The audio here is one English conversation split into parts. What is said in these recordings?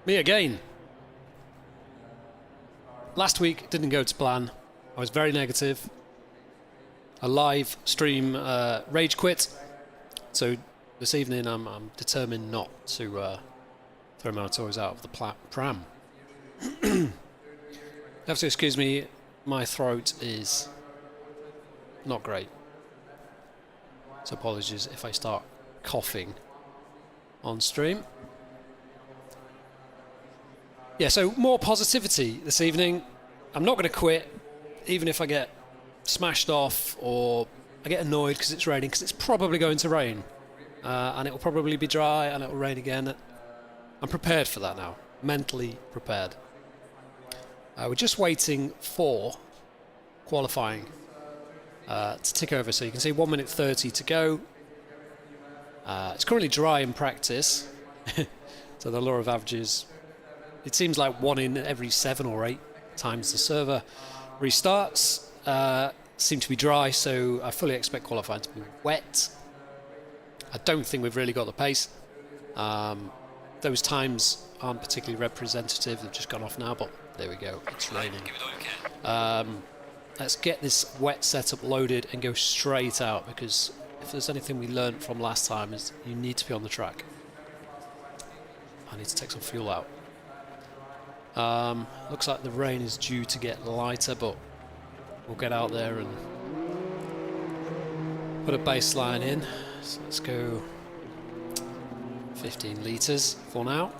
Me again. Last week didn't go to plan. I was very negative. A live stream rage quit. So this evening I'm determined not to throw my toys out of the pram. You have to excuse me, my throat is not great. So apologies if I start coughing on stream. Yeah, so more positivity this evening. I'm not going to quit, even if I get smashed off or I get annoyed because it's raining, because it's probably going to rain. And it will probably be dry and it will rain again. I'm prepared for that now, mentally prepared. We're just waiting for qualifying to tick over. So you can see 1 minute 30 to go. It's currently dry in practice. So the law of averages, it seems like 1 in every 7 or 8 times the server restarts seem to be dry, so I fully expect qualifying to be wet. I don't think we've really got the pace. Those times aren't particularly representative. They've just gone off now, but there we go. It's raining. Let's get this wet setup loaded and go straight out, because if there's anything we learned from last time is you need to be on the track. I need to take some fuel out. Looks like the rain is due to get lighter, but we'll get out there and put a baseline in. So let's go 15 litres for now.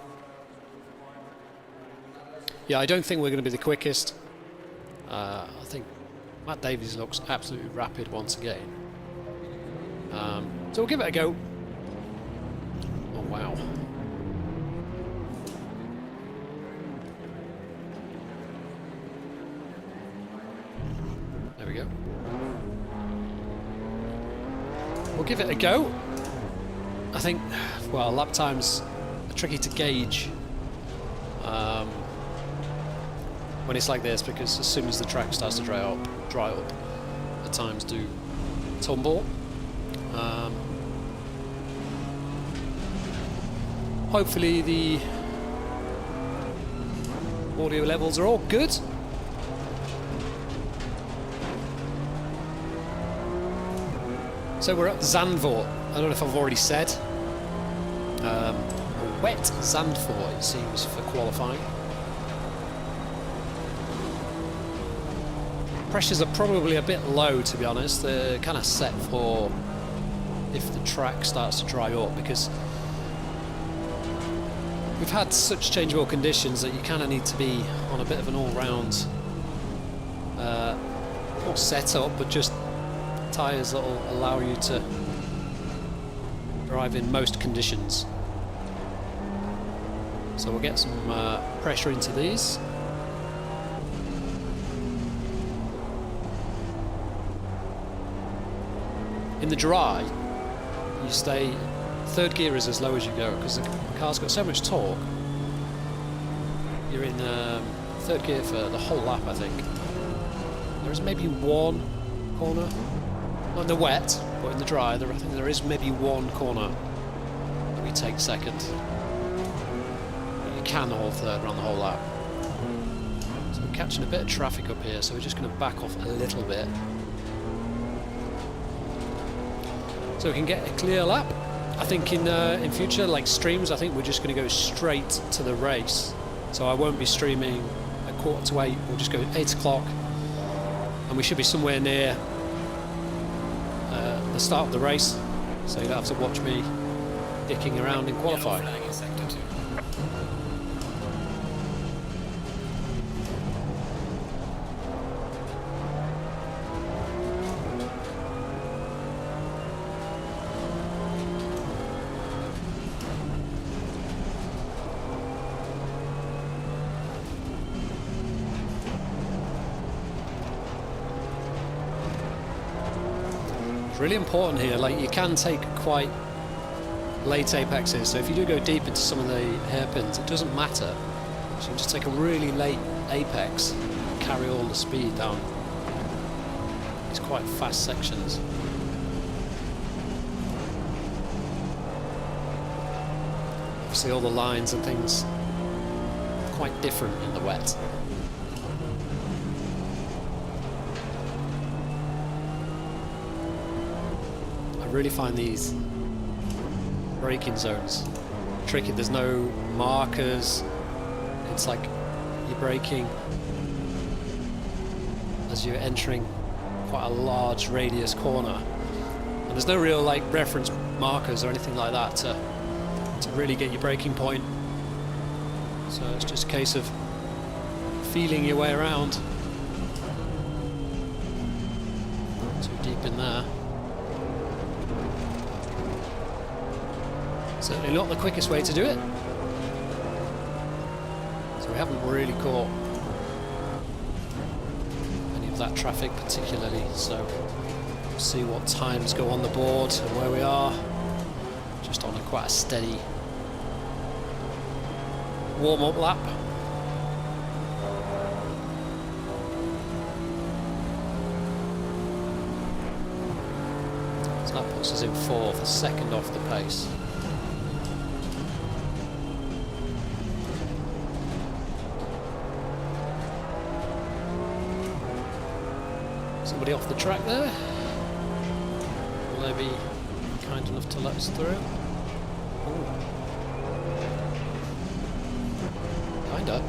Yeah, I don't think we're going to be the quickest. I think Matt Davies looks absolutely rapid once again. So we'll give it a go. Oh wow. There we go. We'll give it a go. I think, well, lap times are tricky to gauge when it's like this, because as soon as the track starts to dry up, the times do tumble. Hopefully the audio levels are all good. So we're at Zandvoort. I don't know if I've already said. A wet Zandvoort, it seems, for qualifying. Pressures are probably a bit low, to be honest. They're kind of set for if the track starts to dry up, because we've had such changeable conditions that you kind of need to be on a bit of an all-round not setup, but just tyres that will allow you to drive in most conditions. So we'll get some pressure into these. In the dry, you stay, third gear is as low as you go, because the car's got so much torque. You're in third gear for the whole lap, I think. There is maybe one corner, not in the wet, but in the dry, I think there is maybe one corner that we take second. But you can hold third around the whole lap. So we're catching a bit of traffic up here, so we're just going to back off a little bit, so we can get a clear lap. I think in future, like streams, I think we're just going to go straight to the race. So I won't be streaming at 7:45. We'll just go 8 o'clock, and we should be somewhere near the start of the race. So you don't have to watch me dicking around in qualifying. Really important here, like you can take quite late apexes, so if you do go deep into some of the hairpins, it doesn't matter. So you can just take a really late apex and carry all the speed down these quite fast sections. Obviously all the lines and things quite different in the wet. I really find these braking zones tricky. There's no markers. It's like you're braking as you're entering quite a large radius corner, and there's no real like reference markers or anything like that to really get your braking point. So it's just a case of feeling your way around. Too deep in there. Certainly not the quickest way to do it. So we haven't really caught any of that traffic particularly, so we'll see what times go on the board and where we are. Just on quite a steady warm-up lap. So that puts us in fourth, a second off the pace. Somebody off the track there. Will they be kind enough to let us through? Ooh. Kinda.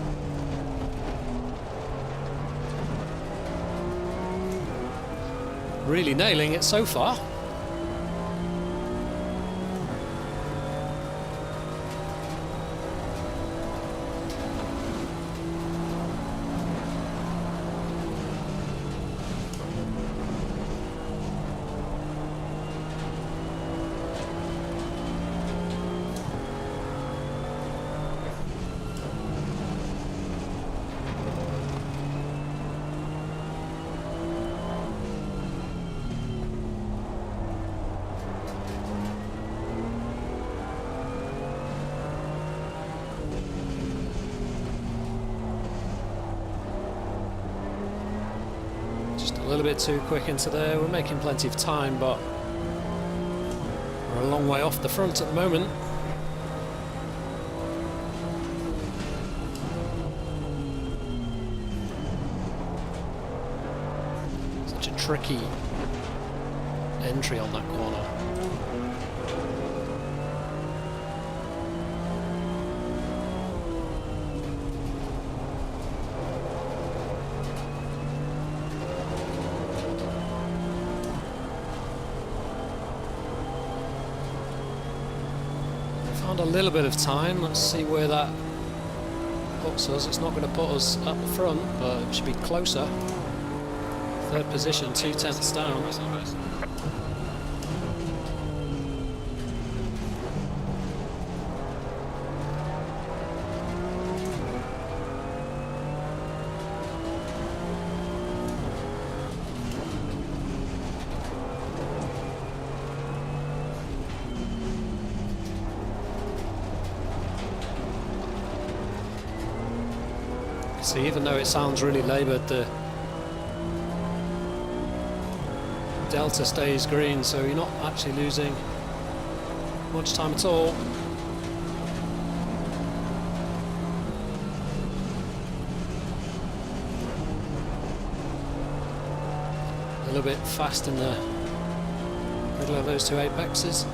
Really nailing it so far. A little bit too quick into there. We're making plenty of time, but we're a long way off the front at the moment. Such a tricky entry on that corner. A little bit of time. Let's see where that puts us. It's not going to put us at the front, but it should be closer. Third position, 2/10 down. So even though it sounds really laboured, the delta stays green, so you're not actually losing much time at all. A little bit fast in the middle of those two apexes.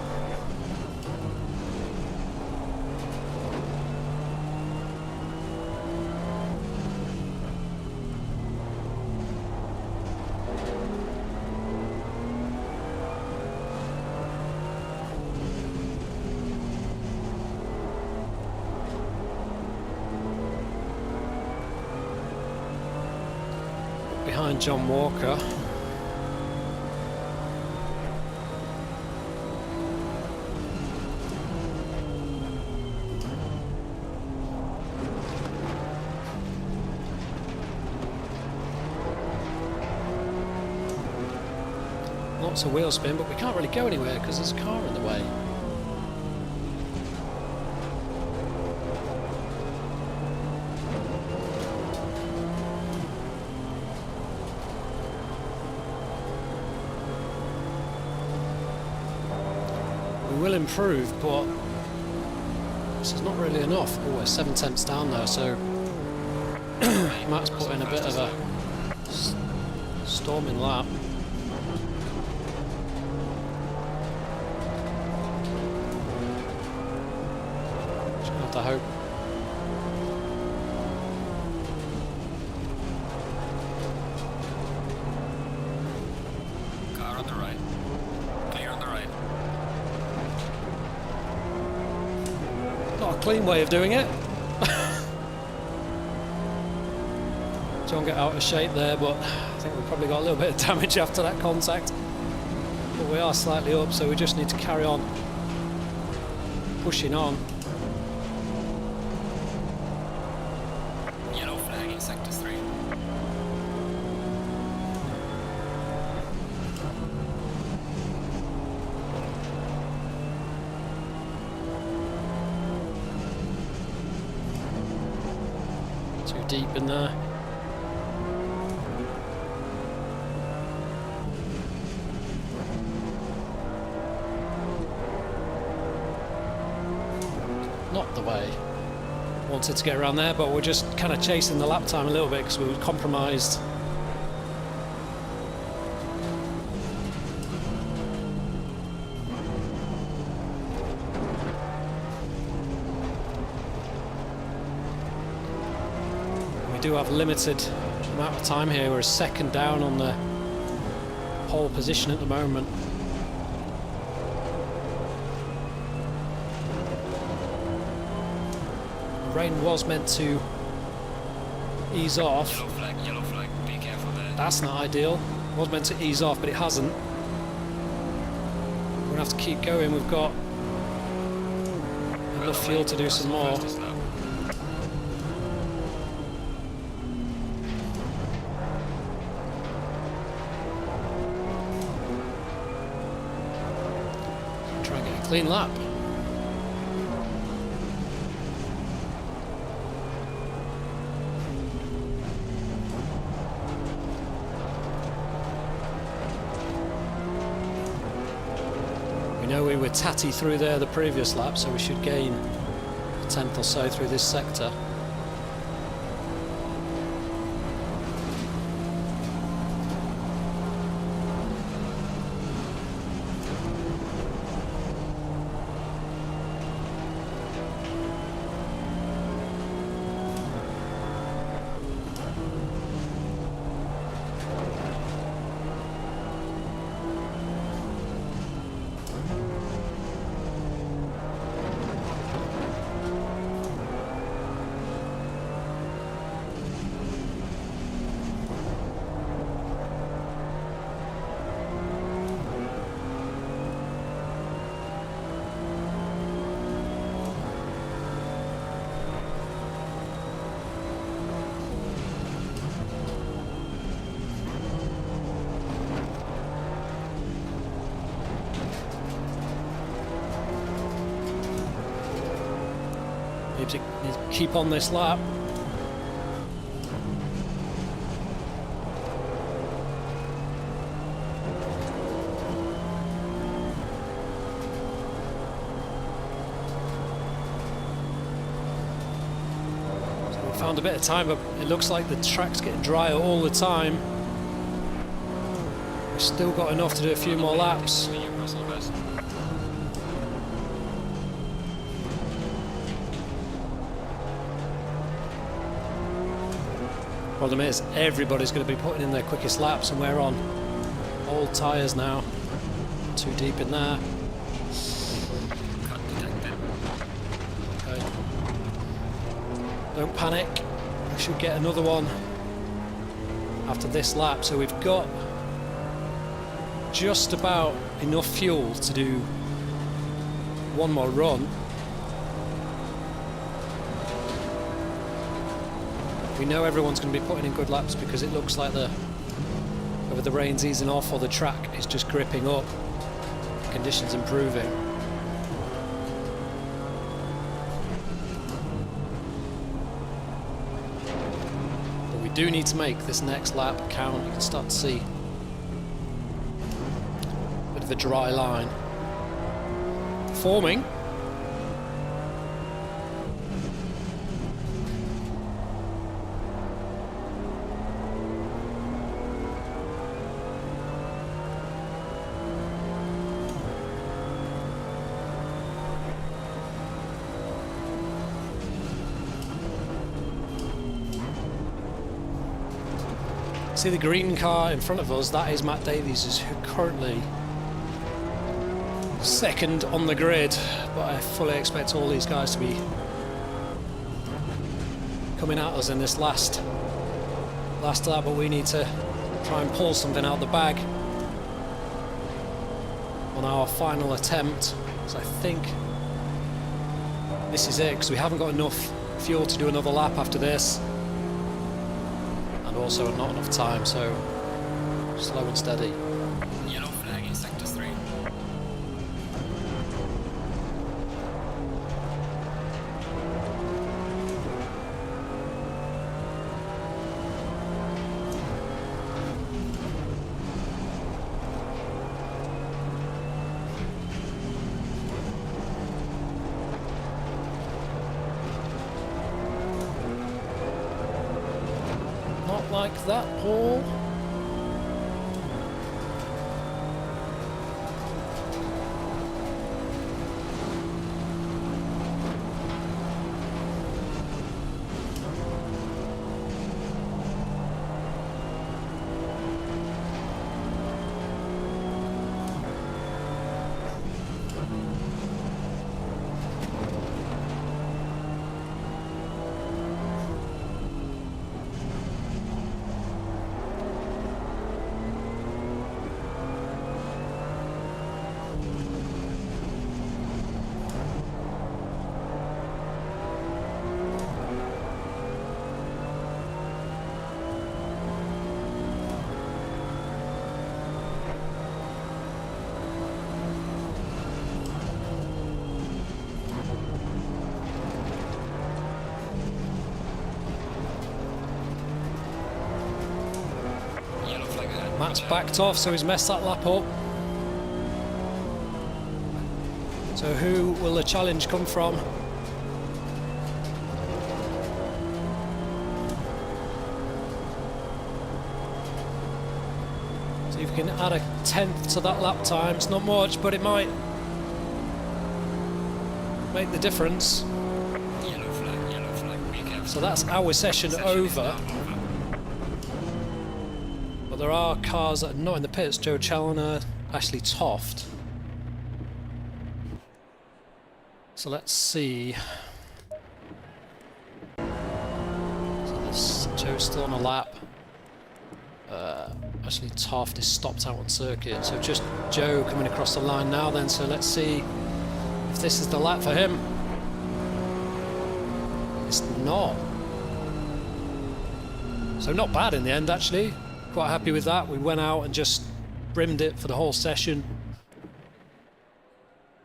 Behind John Walker. Lots of wheel spin, but we can't really go anywhere because there's a car in the way. Will improve, but this is not really enough. Oh, we're 7/10 down now, so Matt's put in a bit of a storming lap. Just gonna have to hope. Car on the right. Clear on the right. Not a clean way of doing it. Don't get out of shape there, but I think we've probably got a little bit of damage after that contact. But we are slightly up, so we just need to carry on pushing on. Yellow flag in sector 3. Too deep in there. Not the way wanted to get around there, but we're just kind of chasing the lap time a little bit because we were compromised. We do have limited amount of time here. We're a second down on the pole position at the moment. Rain was meant to ease off. Yellow flag, be careful there. That's not ideal. It was meant to ease off, but it hasn't. We're gonna have to keep going. We've got enough fuel to do some more. Try and get a clean lap. We know we were tatty through there the previous lap, so we should gain a tenth or so through this sector. Need to keep on this lap. So we found a bit of time, but it looks like the track's getting drier all the time. We've still got enough to do a few more laps. Problem is, everybody's going to be putting in their quickest laps, and we're on old tyres now. Too deep in there. Okay. Don't panic. We should get another one after this lap. So we've got just about enough fuel to do one more run. We know everyone's going to be putting in good laps because it looks like whether the rain's easing off or the track is just gripping up, conditions improving. But we do need to make this next lap count. You can start to see a bit of a dry line forming. See the green car in front of us? That is Matt Davies, who's currently second on the grid, but I fully expect all these guys to be coming at us in this last lap, but we need to try and pull something out of the bag on our final attempt. So I think this is it, because we haven't got enough fuel to do another lap after this, and also not enough time, so slow and steady. Yellow flag in sector 3. Not like that, Paul. Matt's backed off, so he's messed that lap up. So who will the challenge come from? See if we can add a 10th to that lap time. It's not much, but it might make the difference. Yellow flag, be careful. So that's our session over. But there are cars that are not in the pits. Joe Challoner, Ashley Toft. So let's see. So this Joe's still on a lap. Ashley Toft is stopped out on circuit. So just Joe coming across the line now then. So let's see if this is the lap for him. It's not. So not bad in the end, actually. Quite happy with that. We went out and just brimmed it for the whole session.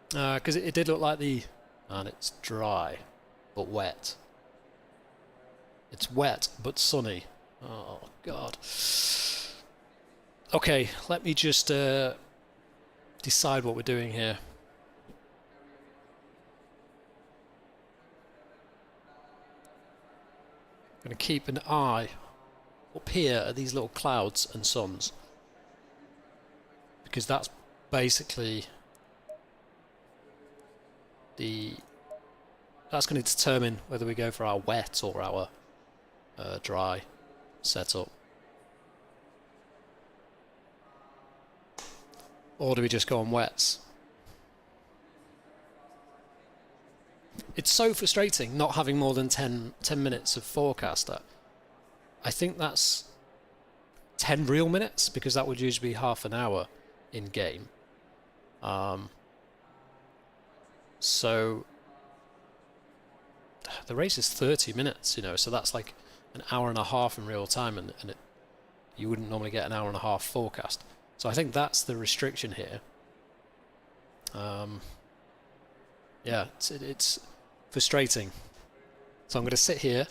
Because it did look like and it's dry, but wet. It's wet, but sunny. Oh, God. Okay, let me just decide what we're doing here. I'm going to keep an eye up here at these little clouds and suns, because that's basically that's going to determine whether we go for our wet or our dry setup, or do we just go on wets? It's so frustrating not having more than 10 minutes of forecast. I think that's 10 real minutes, because that would usually be half an hour in game. So the race is 30 minutes, you know, so that's like an hour and a half in real time, and you wouldn't normally get an hour and a half forecast. So I think that's the restriction here. Yeah, it's frustrating. So I'm going to sit here,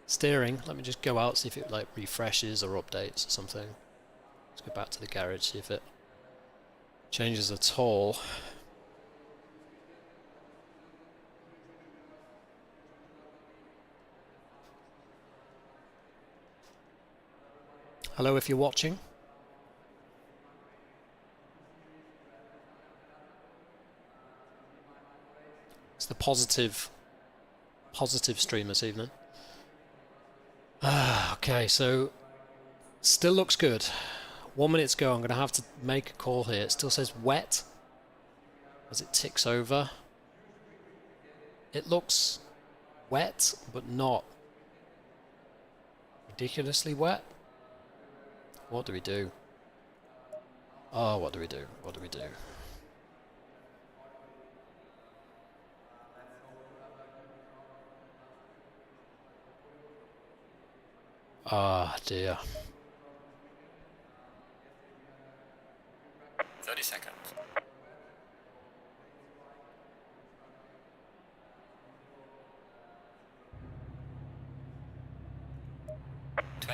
steering. Let me just go out, see if it like refreshes or updates or something. Let's go back to the garage, see if it changes at all. Hello if you're watching. It's the positive stream this evening. Okay, so Still looks good. 1 minute to go. I'm going to have to make a call here. It still says wet as it ticks over. It looks wet, but not ridiculously wet. What do we do? Oh, what do we do? What do we do? Ah, dear. 30 seconds.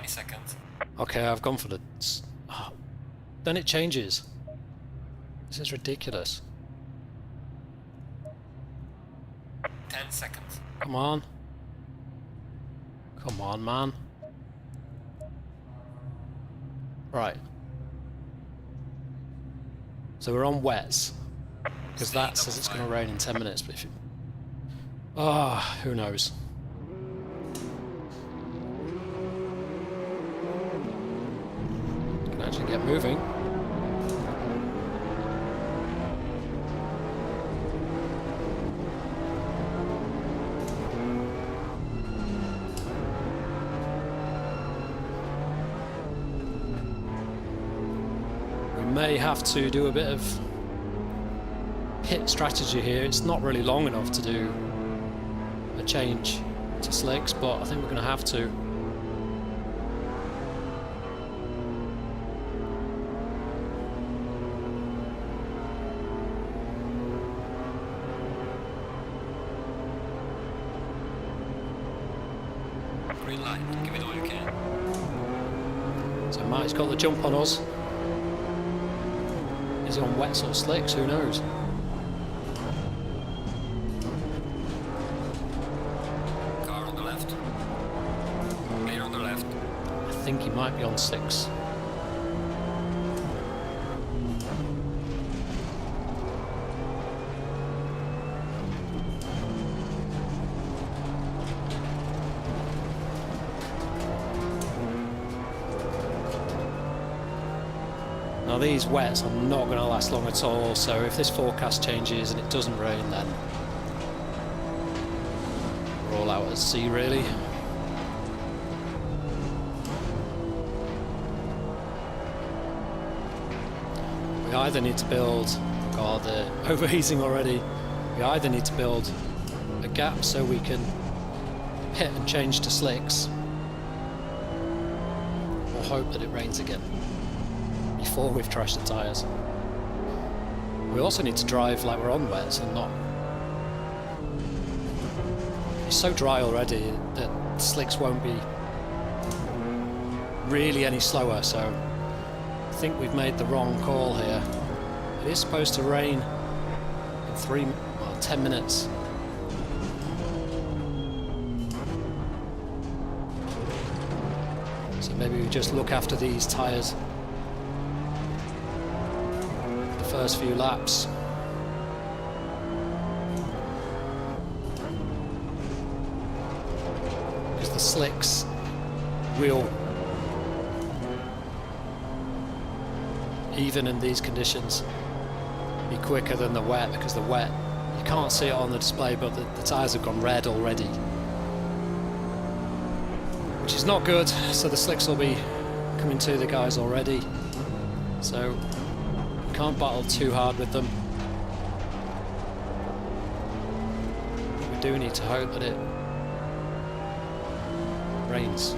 Seconds. Okay, I've gone for the... Oh, then it changes. This is ridiculous. 10 seconds. Come on. Come on, man. Right. So we're on wets. Because that says it's going to rain in 10 minutes. But if you... Ah, who knows? Can actually get moving. May have to do a bit of pit strategy here. It's not really long enough to do a change to slicks, but I think we're going to have to. Green light, give it all you can. So Mike's got the jump on us. Is he on wets or slicks? Who knows? Car on the left. Clear on the left. I think he might be on slicks. Now these wets are not going to last long at all, so if this forecast changes and it doesn't rain, then we're all out at sea really. We either need to build, God, they're overheating already, we either need to build a gap so we can pit and change to slicks, or hope that it rains again before we've trashed the tyres. We also need to drive like we're on wets and not... It's so dry already that slicks won't be really any slower, so I think we've made the wrong call here. It is supposed to rain in 10 minutes. So maybe we just look after these tyres first few laps. Because the slicks will, even in these conditions, be quicker than the wet, because the wet, you can't see it on the display, but the tyres have gone red already, which is not good. So the slicks will be coming to the guys already, so can't battle too hard with them. We do need to hope that it rains.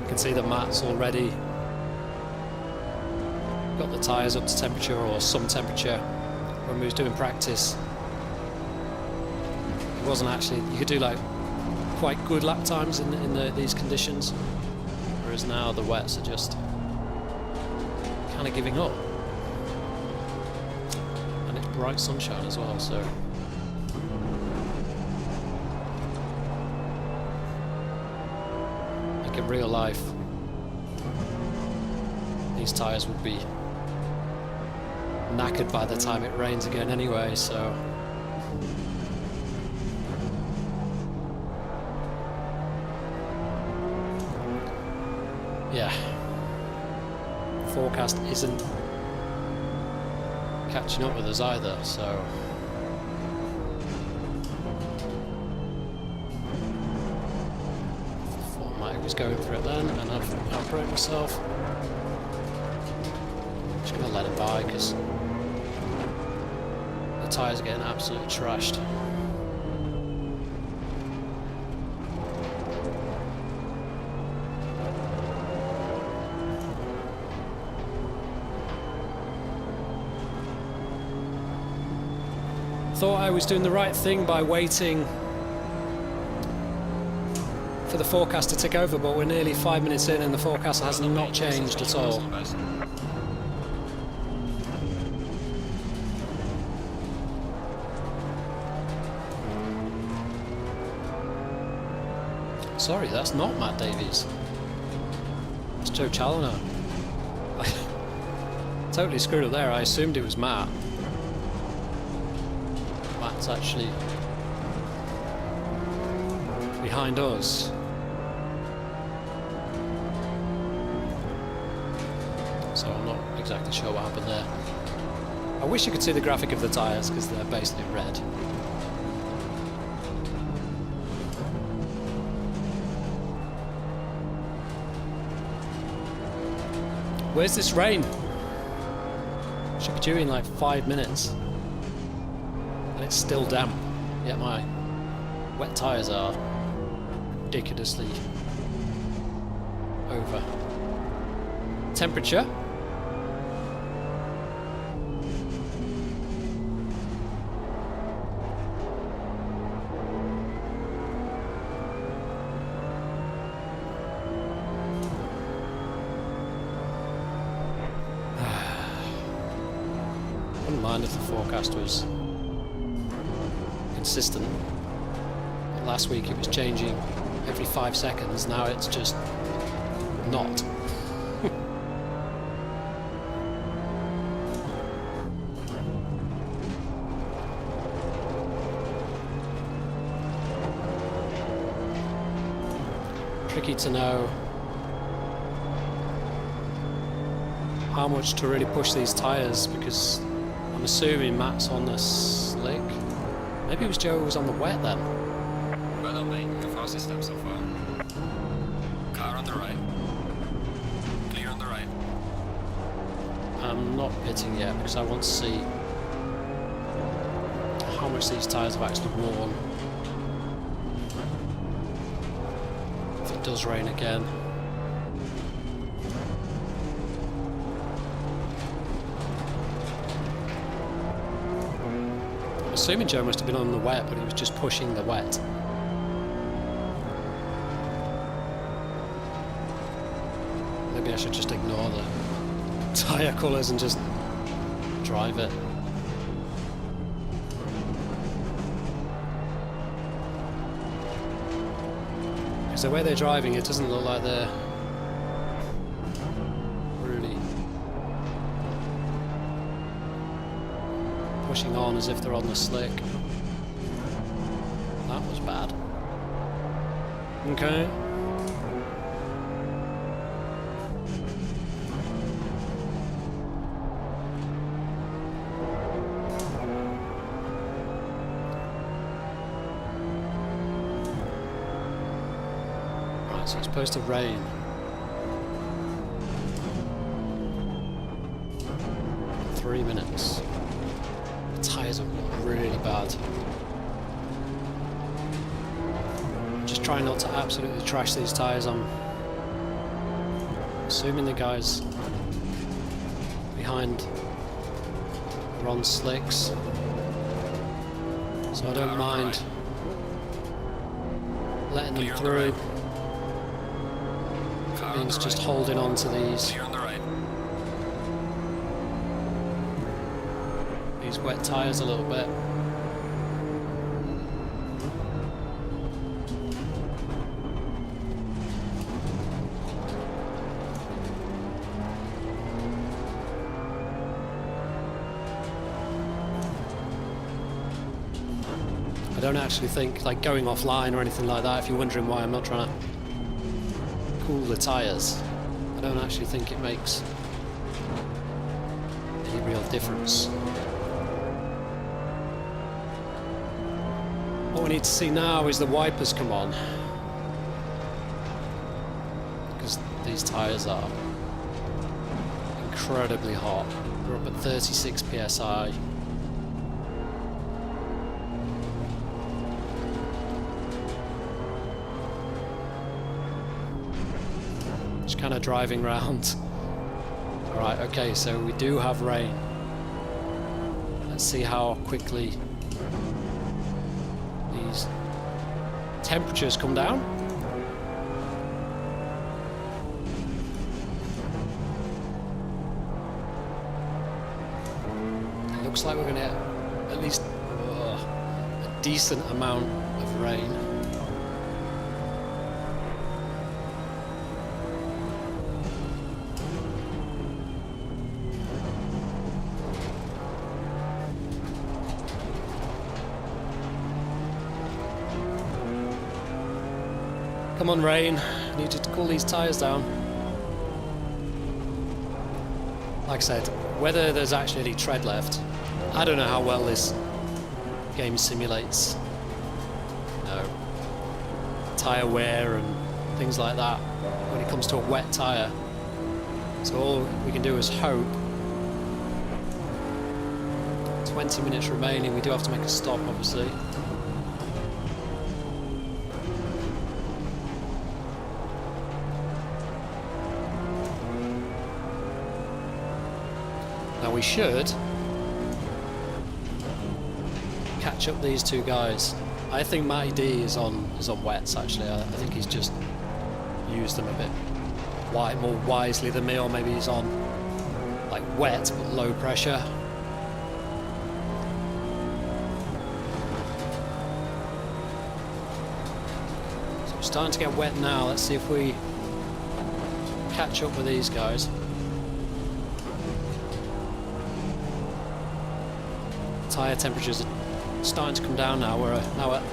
You can see that Matt's already got the tyres up to temperature, or some temperature. When we was doing practice, it wasn't actually, you could do like quite good lap times in these conditions, whereas now the wets are just kind of giving up. And it's bright sunshine as well, so like in real life these tyres would be knackered by the time it rains again anyway, so... yeah. Forecast isn't catching up with us either, so... thought Mike was going for it then, and I've outbraked myself. Just gonna let him by, because the tyres are getting absolutely trashed. Thought I was doing the right thing by waiting for the forecast to tick over, but we're nearly 5 minutes in and the forecast has not changed at all. Sorry, that's not Matt Davies. It's Joe Challoner. Totally screwed up there. I assumed it was Matt. Matt's actually behind us. So I'm not exactly sure what happened there. I wish you could see the graphic of the tyres because they're basically red. Where's this rain? Should be due in like 5 minutes. And it's still damp. Yet my wet tyres are ridiculously over. Temperature. Wouldn't mind if the forecast was consistent. Last week it was changing every 5 seconds, now it's just not. Tricky to know how much to really push these tyres, because I'm assuming Matt's on the slick. Maybe it was Joe who was on the wet then. Well done, mate. The fastest step so far. Car on the right. Clear on the right. I'm not pitting yet because I want to see how much these tyres have actually worn. If it does rain again. I'm assuming Joe must have been on the wet, but he was just pushing the wet. Maybe I should just ignore the tyre colours and just drive it. Because the way they're driving, it doesn't look like they're really pushing on as if they're on the slick. That was bad. Okay. Right, so it's supposed to rain. In 3 minutes. Tyres are really bad. Just trying not to absolutely trash these tyres. I'm assuming the guys behind are on slicks, so I don't mind letting them through. It means just holding on to these wet tyres a little bit. don't actually think, like going offline or anything like that, if you're wondering why I'm not trying to cool the tyres, I don't actually think it makes any real difference. What we need to see now is the wipers come on, because these tyres are incredibly hot. We're up at 36 psi. Just kind of driving around. Alright, okay, so we do have rain. Let's see how quickly these temperatures come down. It looks like we're going to get at least a decent amount of rain. Come on, rain. I need you to cool these tyres down. Like I said, whether there's actually any tread left, I don't know how well this game simulates, you know, tyre wear and things like that when it comes to a wet tyre. So all we can do is hope. 20 minutes remaining. We do have to make a stop, obviously. Now we should catch up these two guys. I think Matty D is on wets actually. I think he's just used them a bit more wisely than me, or maybe he's on like wet but low pressure. So we're starting to get wet now. Let's see if we catch up with these guys. Tyre temperatures are starting to come down now. We're now at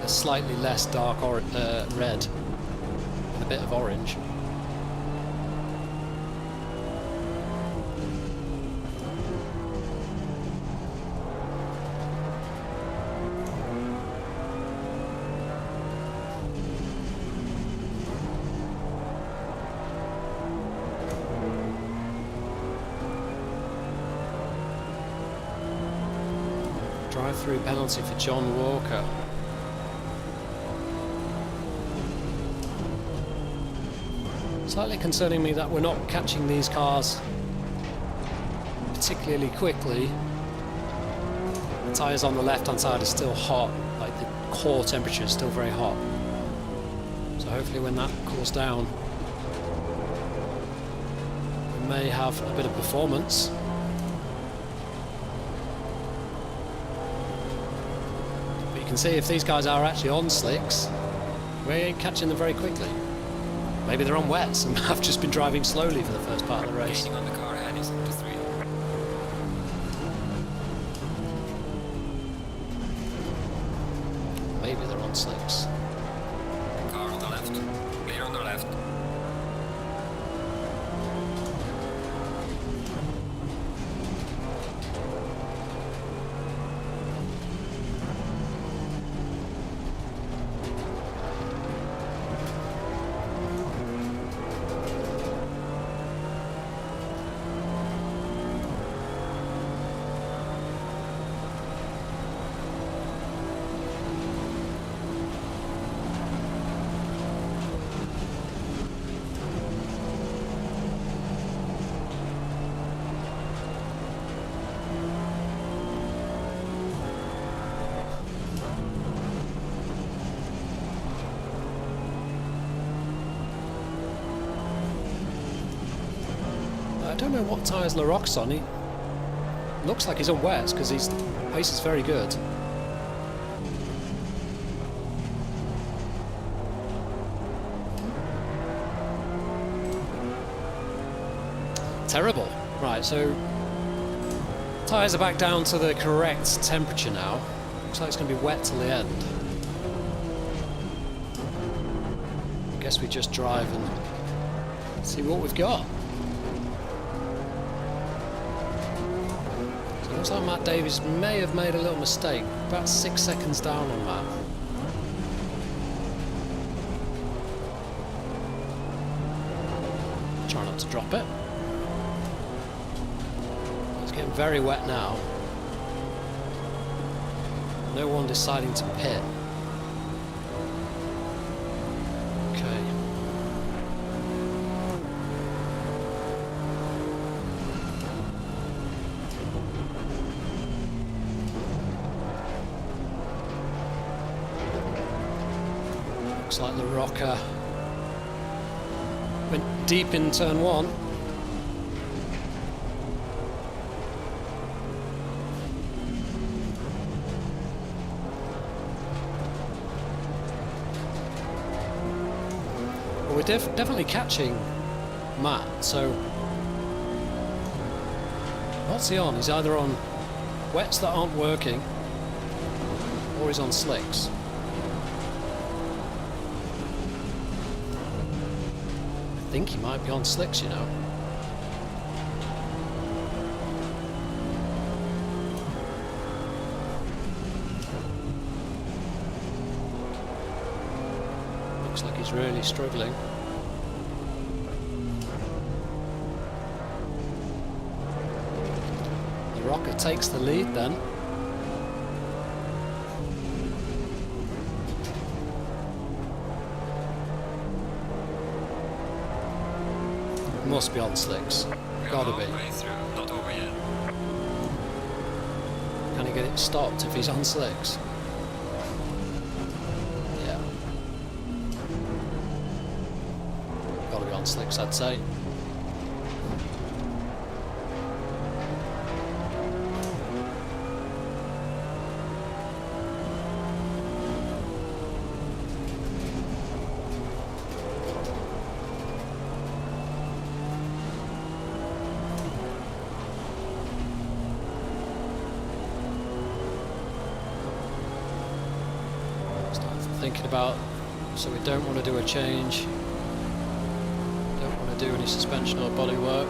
a slightly less dark red and a bit of orange. Drive-through penalty for John Walker. Slightly concerning me that we're not catching these cars particularly quickly. The tyres on the left-hand side are still hot, like the core temperature is still very hot. So hopefully when that cools down, we may have a bit of performance. You can see if these guys are actually on slicks, we ain't catching them very quickly. Maybe they're on wets and I've just been driving slowly for the first part of the race. Gaining on the car ahead is up to 3. Maybe they're on slicks. Car on the left. Clear on the left. I don't know what tyres Larocque's on. He looks like he's on wets because his pace is very good. Terrible. Right, so tyres are back down to the correct temperature now. Looks like it's going to be wet till the end. I guess we just drive and see what we've got. So it looks like Matt Davies may have made a little mistake. About 6 seconds down on that. Try not to drop it. It's getting very wet now. No one deciding to pit. Okay. Looks like the rocker went deep in turn one. We're definitely catching Matt, so what's he on? He's either on wets that aren't working or he's on slicks. I think he might be on slicks, you know. Looks like he's really struggling. The rocker takes the lead then. Must be on slicks. Gotta be. Way through, not over yet. Can he get it stopped if he's on slicks? Yeah. Gotta be on slicks, I'd say. Thinking about, so we don't want to do a change, don't want to do any suspension or body work.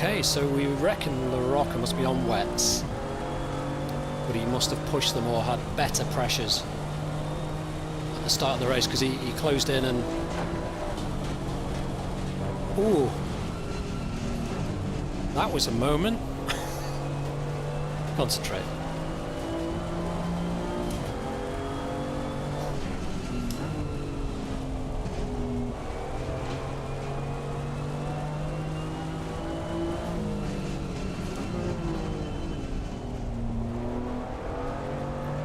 Okay, so we reckon the rocker must be on wets, but he must have pushed them or had better pressures at the start of the race, because he closed in and... Ooh, that was a moment. Concentrate.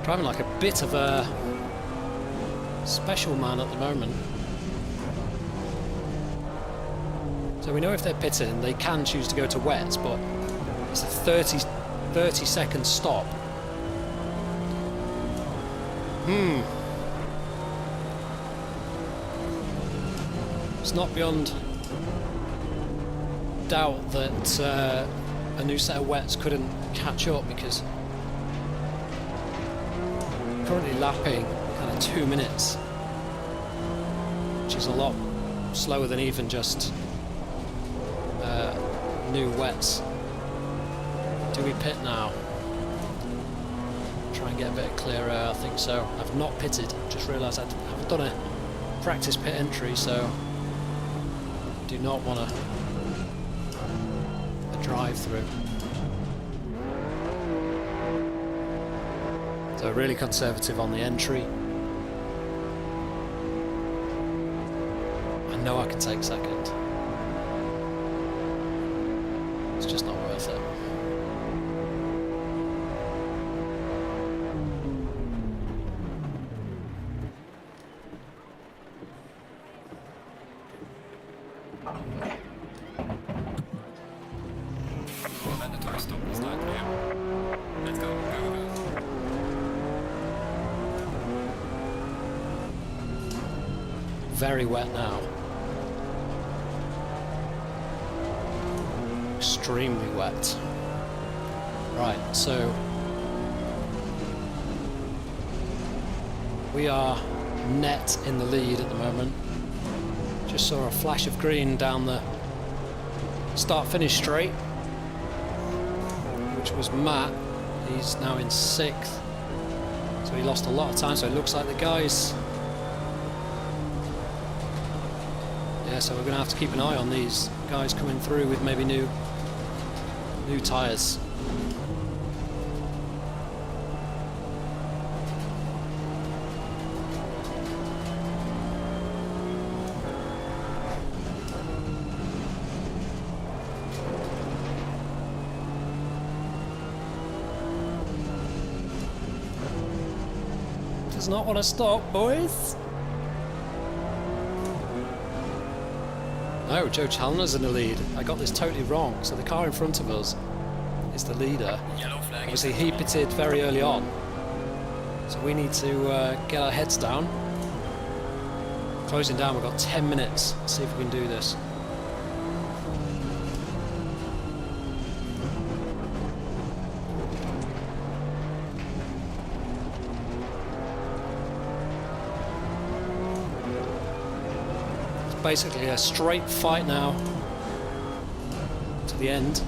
Driving like a bit of a special man at the moment. So we know if they're pitting, they can choose to go to wets, but it's a 30-second stop. It's not beyond doubt that a new set of wets couldn't catch up, because currently lapping kind of 2 minutes, which is a lot slower than even just new wets. Do we pit now? Try and get a bit clearer. I think so. I've not pitted, just realised I haven't done a practice pit entry, so do not want a drive through. So really conservative on the entry. I know I can take second. It's just not worth it. very wet now. Extremely wet. Right, so we are net in the lead at the moment. Just saw a flash of green down the start-finish straight, which was Matt. He's now in 6th, so he lost a lot of time. So it looks like the guys, yeah, so we're going to have to keep an eye on these guys coming through with maybe new tyres. Does not want to stop, boys. No, Joe Challoner's in the lead. I got this totally wrong. So the car in front of us is the leader. Yellow flag. Obviously he pitted very early on, so we need to get our heads down. Closing down, we've got 10 minutes. Let's see if we can do this. Basically a straight fight now to the end.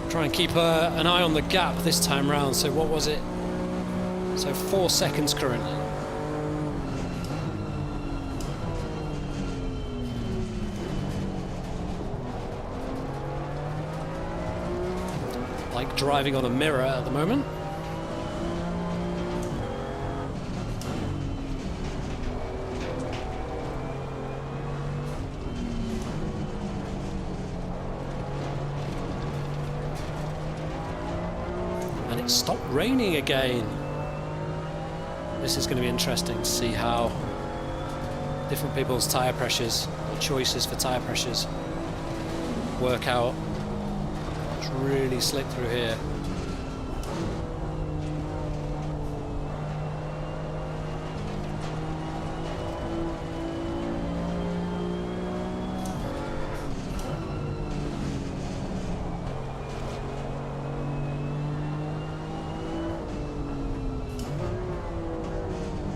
Try and keep an eye on the gap this time round. So what was it? So 4 seconds currently. Like driving on a mirror at the moment. And it stopped raining again. This is going to be interesting to see how different people's tyre pressures or choices for tyre pressures work out. Really slick through here.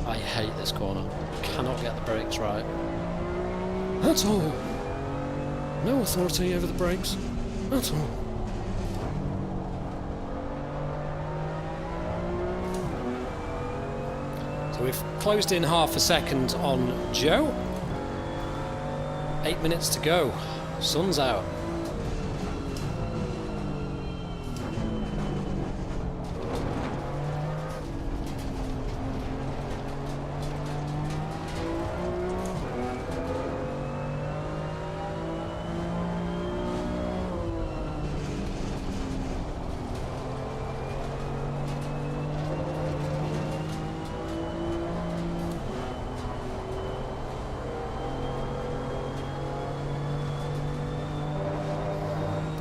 I hate this corner. Cannot get the brakes right. That's all. No authority over the brakes. That's all. We've closed in half a second on Joe. 8 minutes to go. Sun's out.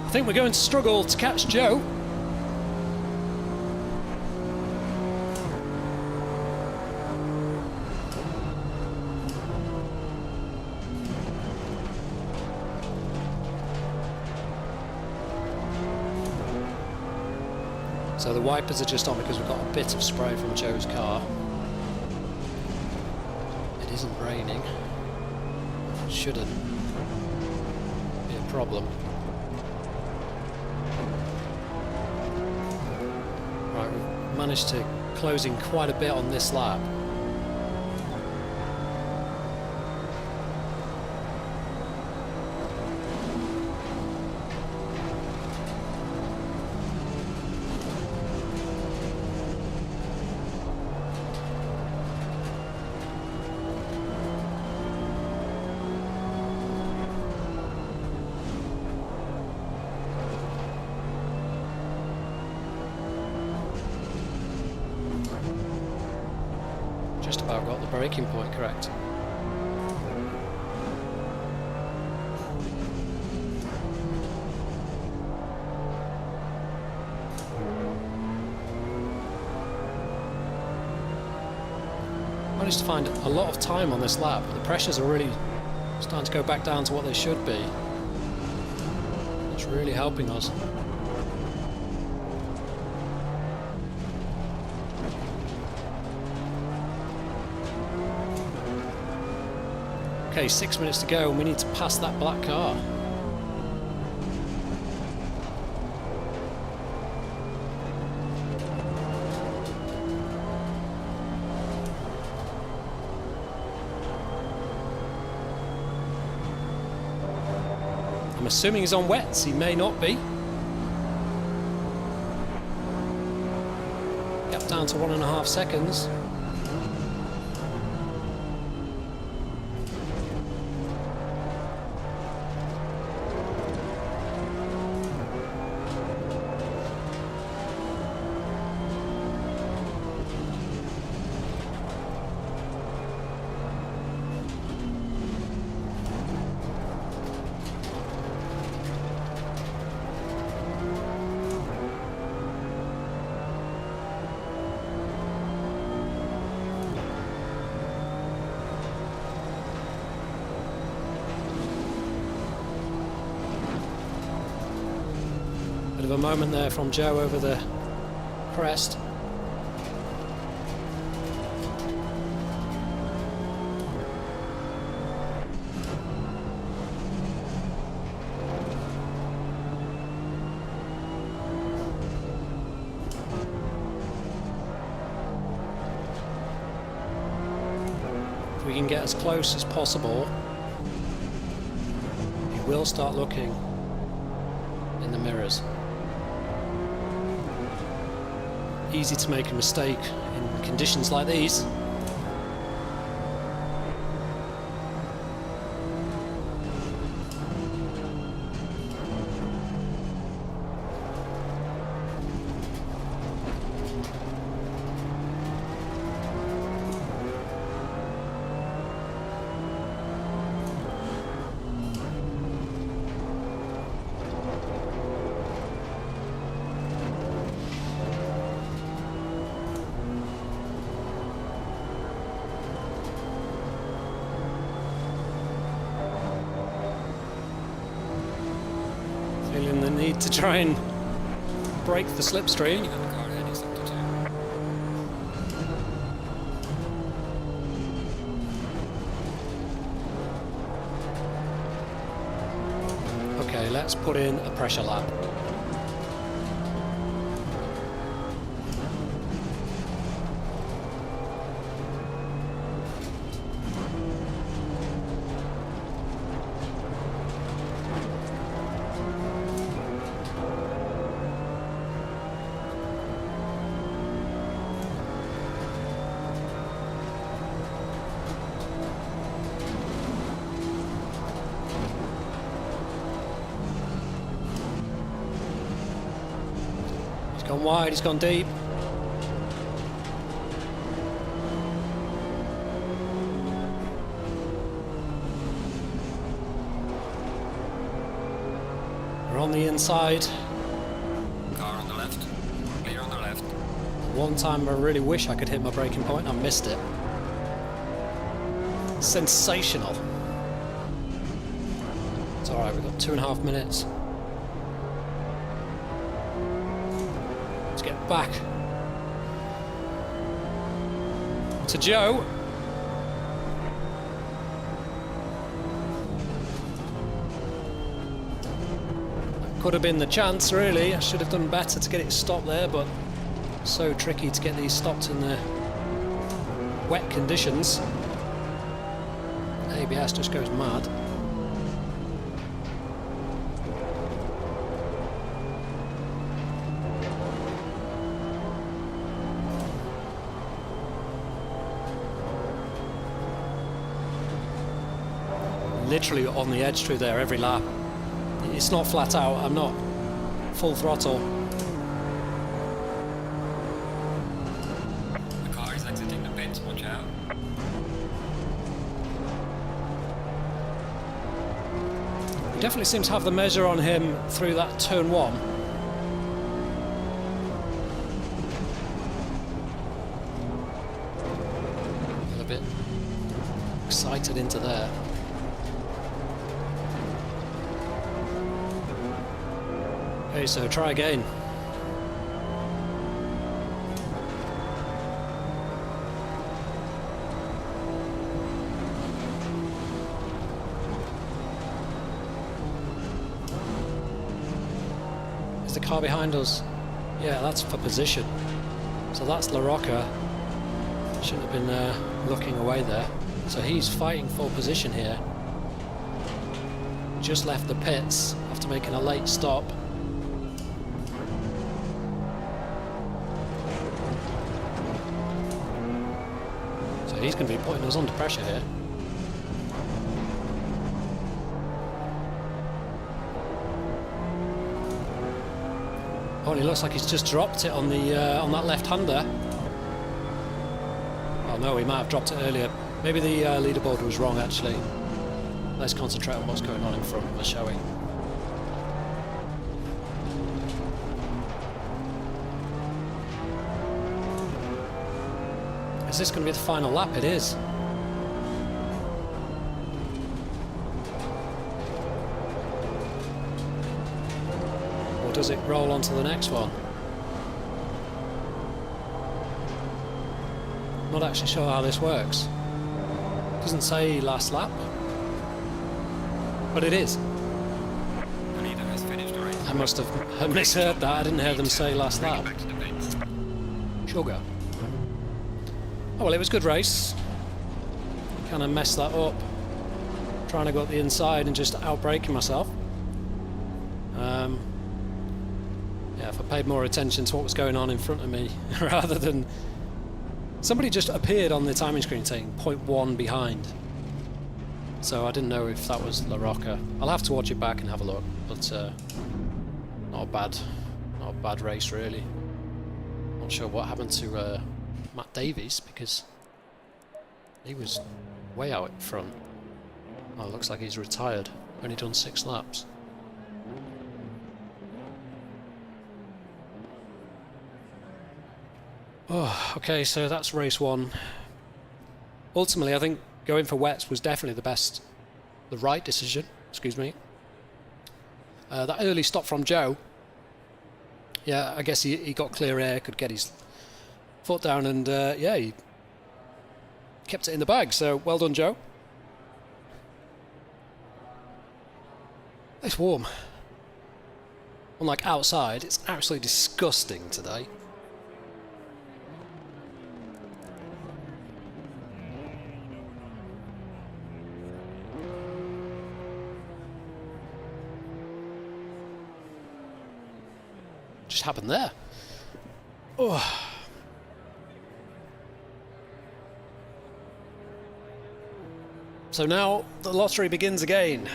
I think we're going to struggle to catch Joe. So the wipers are just on because we've got a bit of spray from Joe's car. It isn't raining. Shouldn't be a problem. Right, we've managed to close in quite a bit on this lap. Just about got the braking point correct. Managed to find a lot of time on this lap. The pressures are really starting to go back down to what they should be. It's really helping us. Okay, 6 minutes to go and we need to pass that black car. I'm assuming he's on wets, he may not be. Gap down to 1.5 seconds. Bit of a moment there from Joe over the crest. If we can get as close as possible, we will start looking in the mirrors. Easy to make a mistake in conditions like these. Feeling the need to try and break the slipstream. Okay, let's put in a pressure lap. He's gone wide, he's gone deep. We're on the inside. Car on the left. Clear on the left. One time I really wish I could hit my braking point, I missed it. Sensational. It's alright, we've got 2.5 minutes. Let's get back to Joe. Could have been the chance, really. I should have done better to get it stopped there, but so tricky to get these stopped in the wet conditions. ABS just goes mad. Literally on the edge through there every lap. It's not flat out, I'm not full throttle. The car is exiting the pits, watch out. He definitely seems to have the measure on him through that turn one. bit excited into there. Okay, so try again. Is the car behind us? Yeah, that's for position. So that's La Rocca. Shouldn't have been looking away there. So he's fighting for position here. Just left the pits after making a late stop. So he's going to be putting us under pressure here. Oh, and he looks like he's just dropped it on the on that left-hander. Oh no, he might have dropped it earlier. Maybe the leaderboard was wrong actually. Let's concentrate on what's going on in front of the showing. Is this going to be the final lap? It is. Or does it roll on to the next one? Not actually sure how this works. Doesn't say last lap, but it is. The leader has finished the race. I must have misheard that. I didn't hear them say last lap. Sugar. Oh well, it was a good race. Kind of messed that up. Trying to go up the inside and just outbraking myself. Yeah, if I paid more attention to what was going on in front of me rather than... Somebody just appeared on the timing screen saying 0.1 behind. So I didn't know if that was La Rocca. I'll have to watch it back and have a look, but not a bad race really. Not sure what happened to Matt Davies because he was way out in front. Oh, it looks like he's retired. Only done 6 laps. Oh, okay, so that's race 1. Ultimately, I think going for wets was definitely the right decision. Excuse me. That early stop from Joe. Yeah, I guess he got clear air, could get his foot down, and yeah, he kept it in the bag. So well done, Joe. It's warm. Unlike outside, it's absolutely disgusting today. Just happened there. Oh. So now the lottery begins again.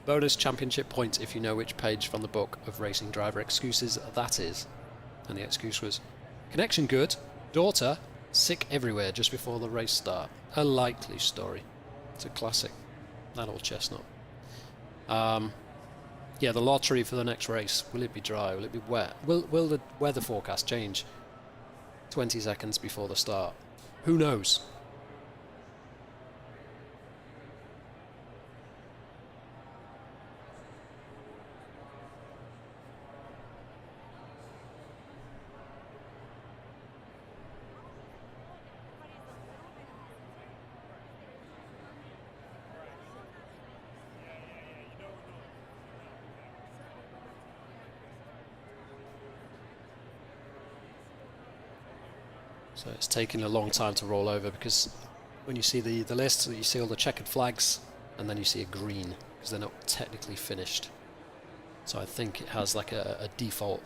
Bonus championship points if you know which page from the book of racing driver excuses that is. And the excuse was connection good, daughter sick everywhere just before the race start. A likely story. It's a classic. That old chestnut. Yeah, the lottery for the next race. Will it be dry? Will it be wet? Will the weather forecast change 20 seconds before the start? Who knows? So it's taking a long time to roll over because when you see the list, you see all the checkered flags and then you see a green because they're not technically finished. So I think it has like a default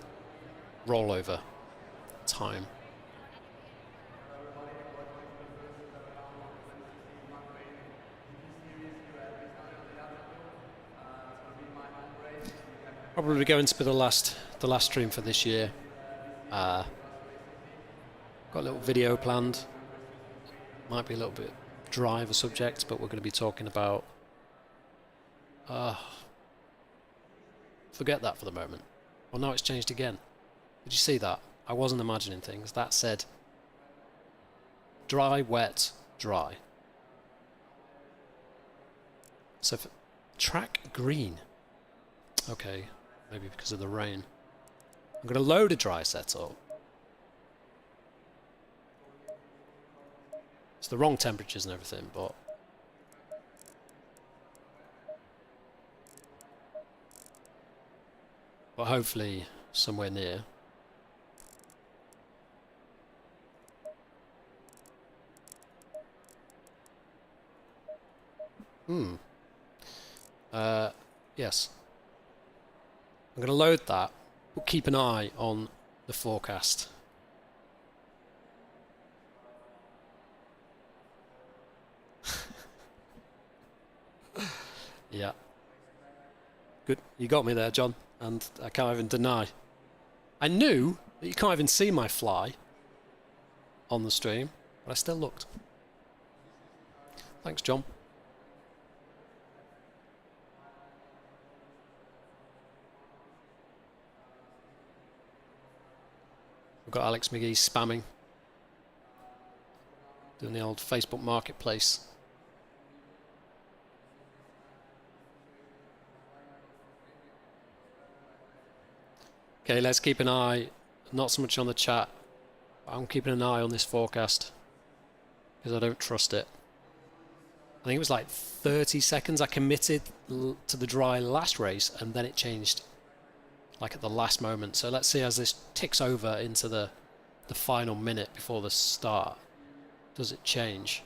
rollover time. Probably going to be the last stream for this year. Got a little video planned. Might be a little bit dry of a subject, but we're going to be talking about forget that for the moment. Well, now it's changed again. Did you see that? I wasn't imagining things. That said dry, wet, dry. So for track green. Okay, maybe because of the rain. I'm going to load a dry setup. It's the wrong temperatures and everything, but hopefully somewhere near. Yes. I'm going to load that, but keep an eye on the forecast. Yeah. Good. You got me there, John. And I can't even deny. I knew that you can't even see my fly on the stream, but I still looked. Thanks, John. We've got Alex McGee spamming. Doing the old Facebook Marketplace. Okay, let's keep an eye, not so much on the chat, but I'm keeping an eye on this forecast, because I don't trust it. I think it was like 30 seconds I committed to the dry last race, and then it changed, like at the last moment. So let's see as this ticks over into the final minute before the start. Does it change?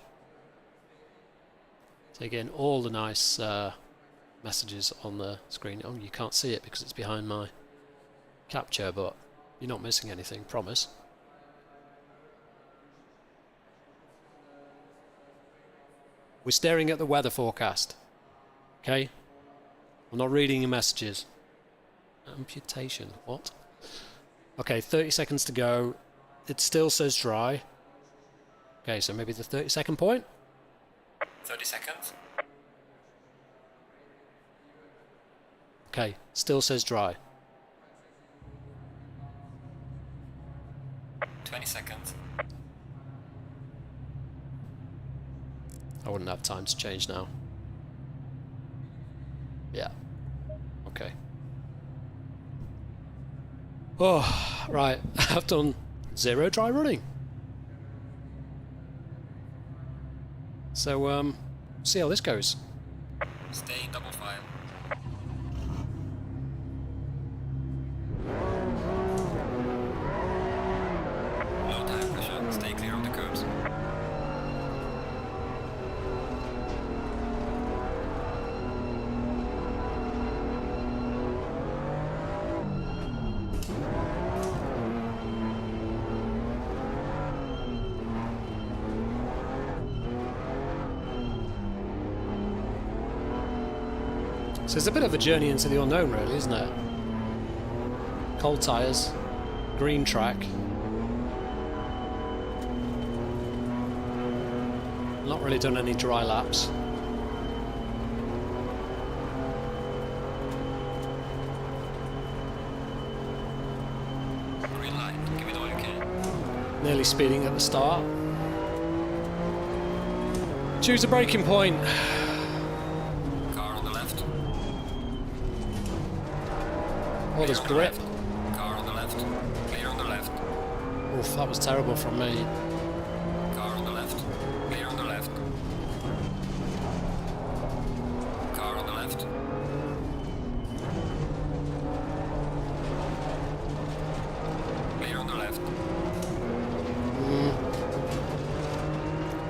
Taking all the nice messages on the screen. Oh, you can't see it because it's behind my capture, but you're not missing anything, promise. We're staring at the weather forecast. Okay? I'm not reading your messages. Amputation. What? Okay, 30 seconds to go. It still says dry. Okay, so maybe the 30-second point? 30 seconds. Okay, still says dry. 20 seconds. I wouldn't have time to change now. Yeah. Okay. Oh, right. I've done 0 dry running. So, see how this goes. Stay in double file. Low tire pressure. Stay clear of the curbs. So it's a bit of a journey into the unknown, really, isn't it? Cold tyres, green track. Not really done any dry laps. Green light. Give it all you can. Nearly speeding at the start. Choose a braking point. Car on the left. Oh, there's Clear on the grip. left. Car on the left. Clear on the left. Oof, that was terrible from me. Car on the left. Clear on the left. Car on the left. Clear on the left.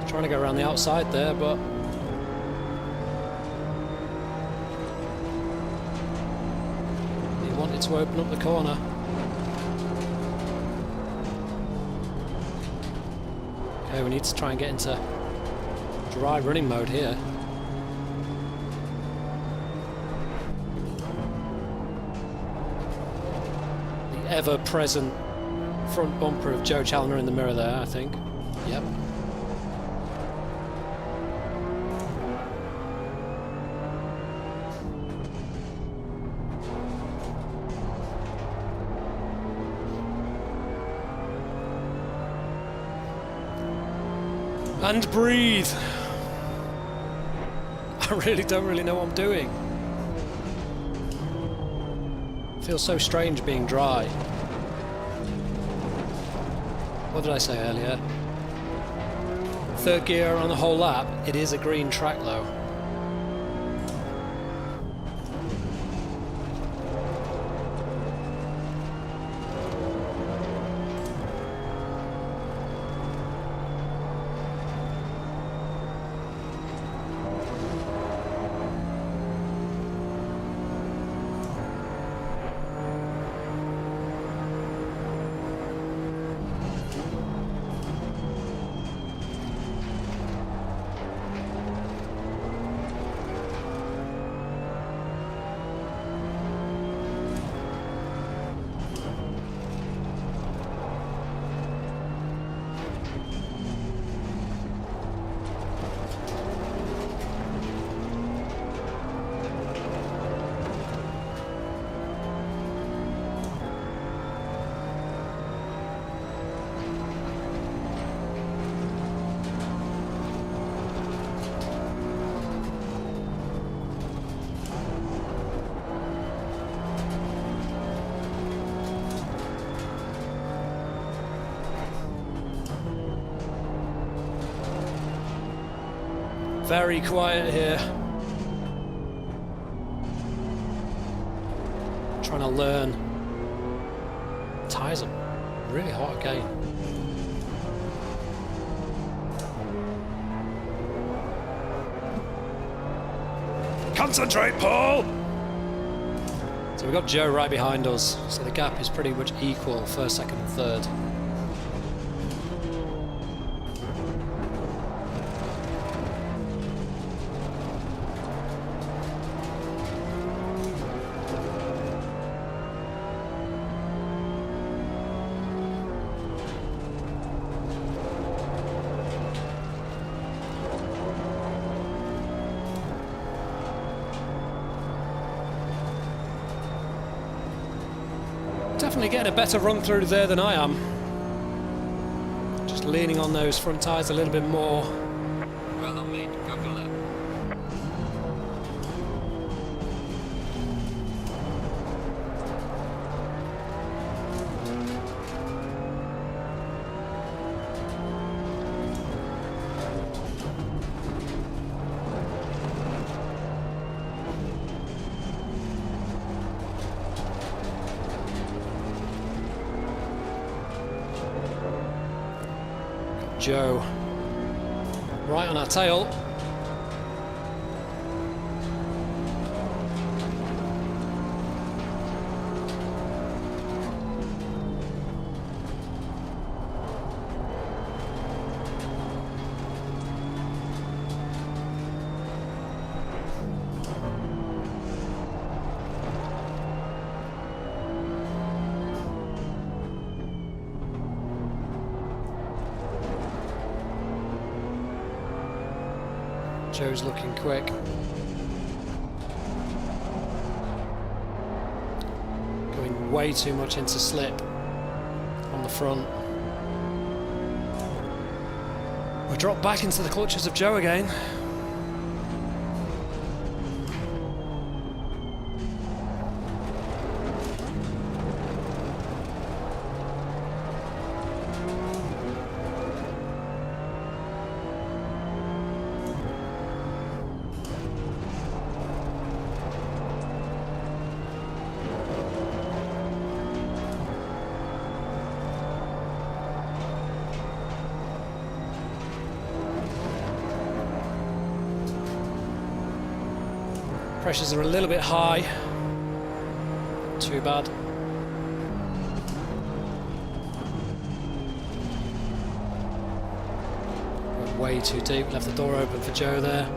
Trying to go around the outside there, but he wanted to open up the corner. Okay, we need to try and get into dry running mode here. The ever-present front bumper of Joe Challoner in the mirror there, I think. Yep. And breathe. I really don't know what I'm doing. Feels so strange being dry. What did I say earlier? Third gear on the whole lap. It is a green track though. Very quiet here. Trying to learn. Tyres are really hot again. Concentrate, Paul! So we've got Joe right behind us, so the gap is pretty much equal, first, second and third. Definitely getting a better run through there than I am. Just leaning on those front tyres a little bit more. Well done, mate. Go for that. Joe right on our tail. Joe's looking quick. Going way too much into slip on the front. We drop back into the clutches of Joe again. Pressures are a little bit high. Not too bad. Went way too deep. Left the door open for Joe there.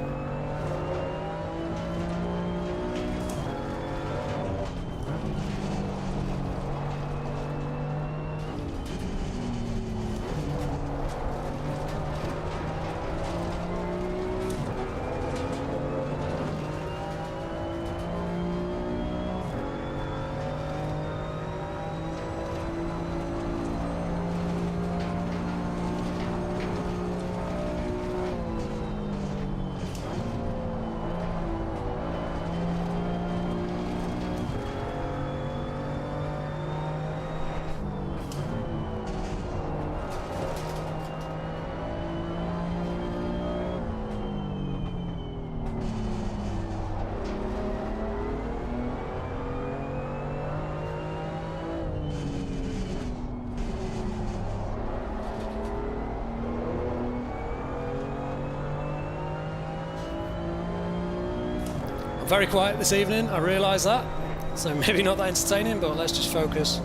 Very quiet this evening, I realise that. So maybe not that entertaining, but let's just focus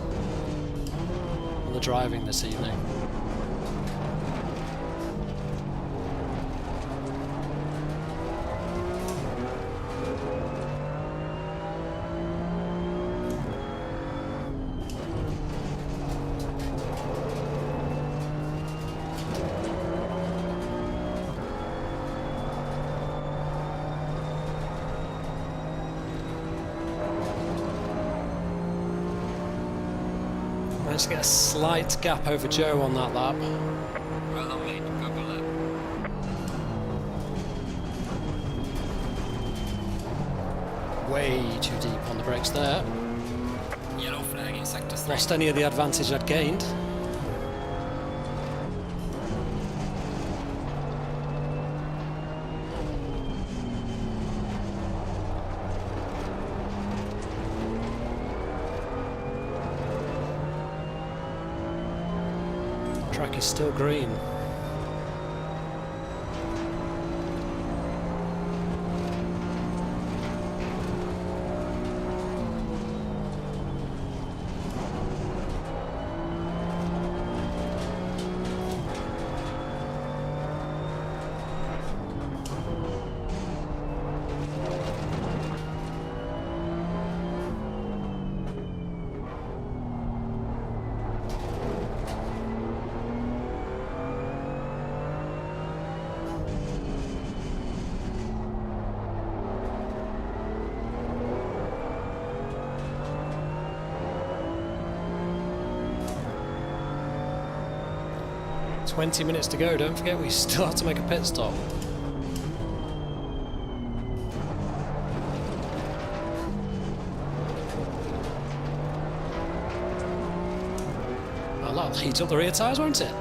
on the driving this evening. Managed to get a slight gap over Joe on that lap. Well done, mate. Go for lap. Way too deep on the brakes there. Yellow flag in sector 3. Lost any of the advantage I'd gained. Track is still green. "20 minutes to go, don't forget we still have to make a pit stop." Well, that'll heat up the rear tyres, won't it?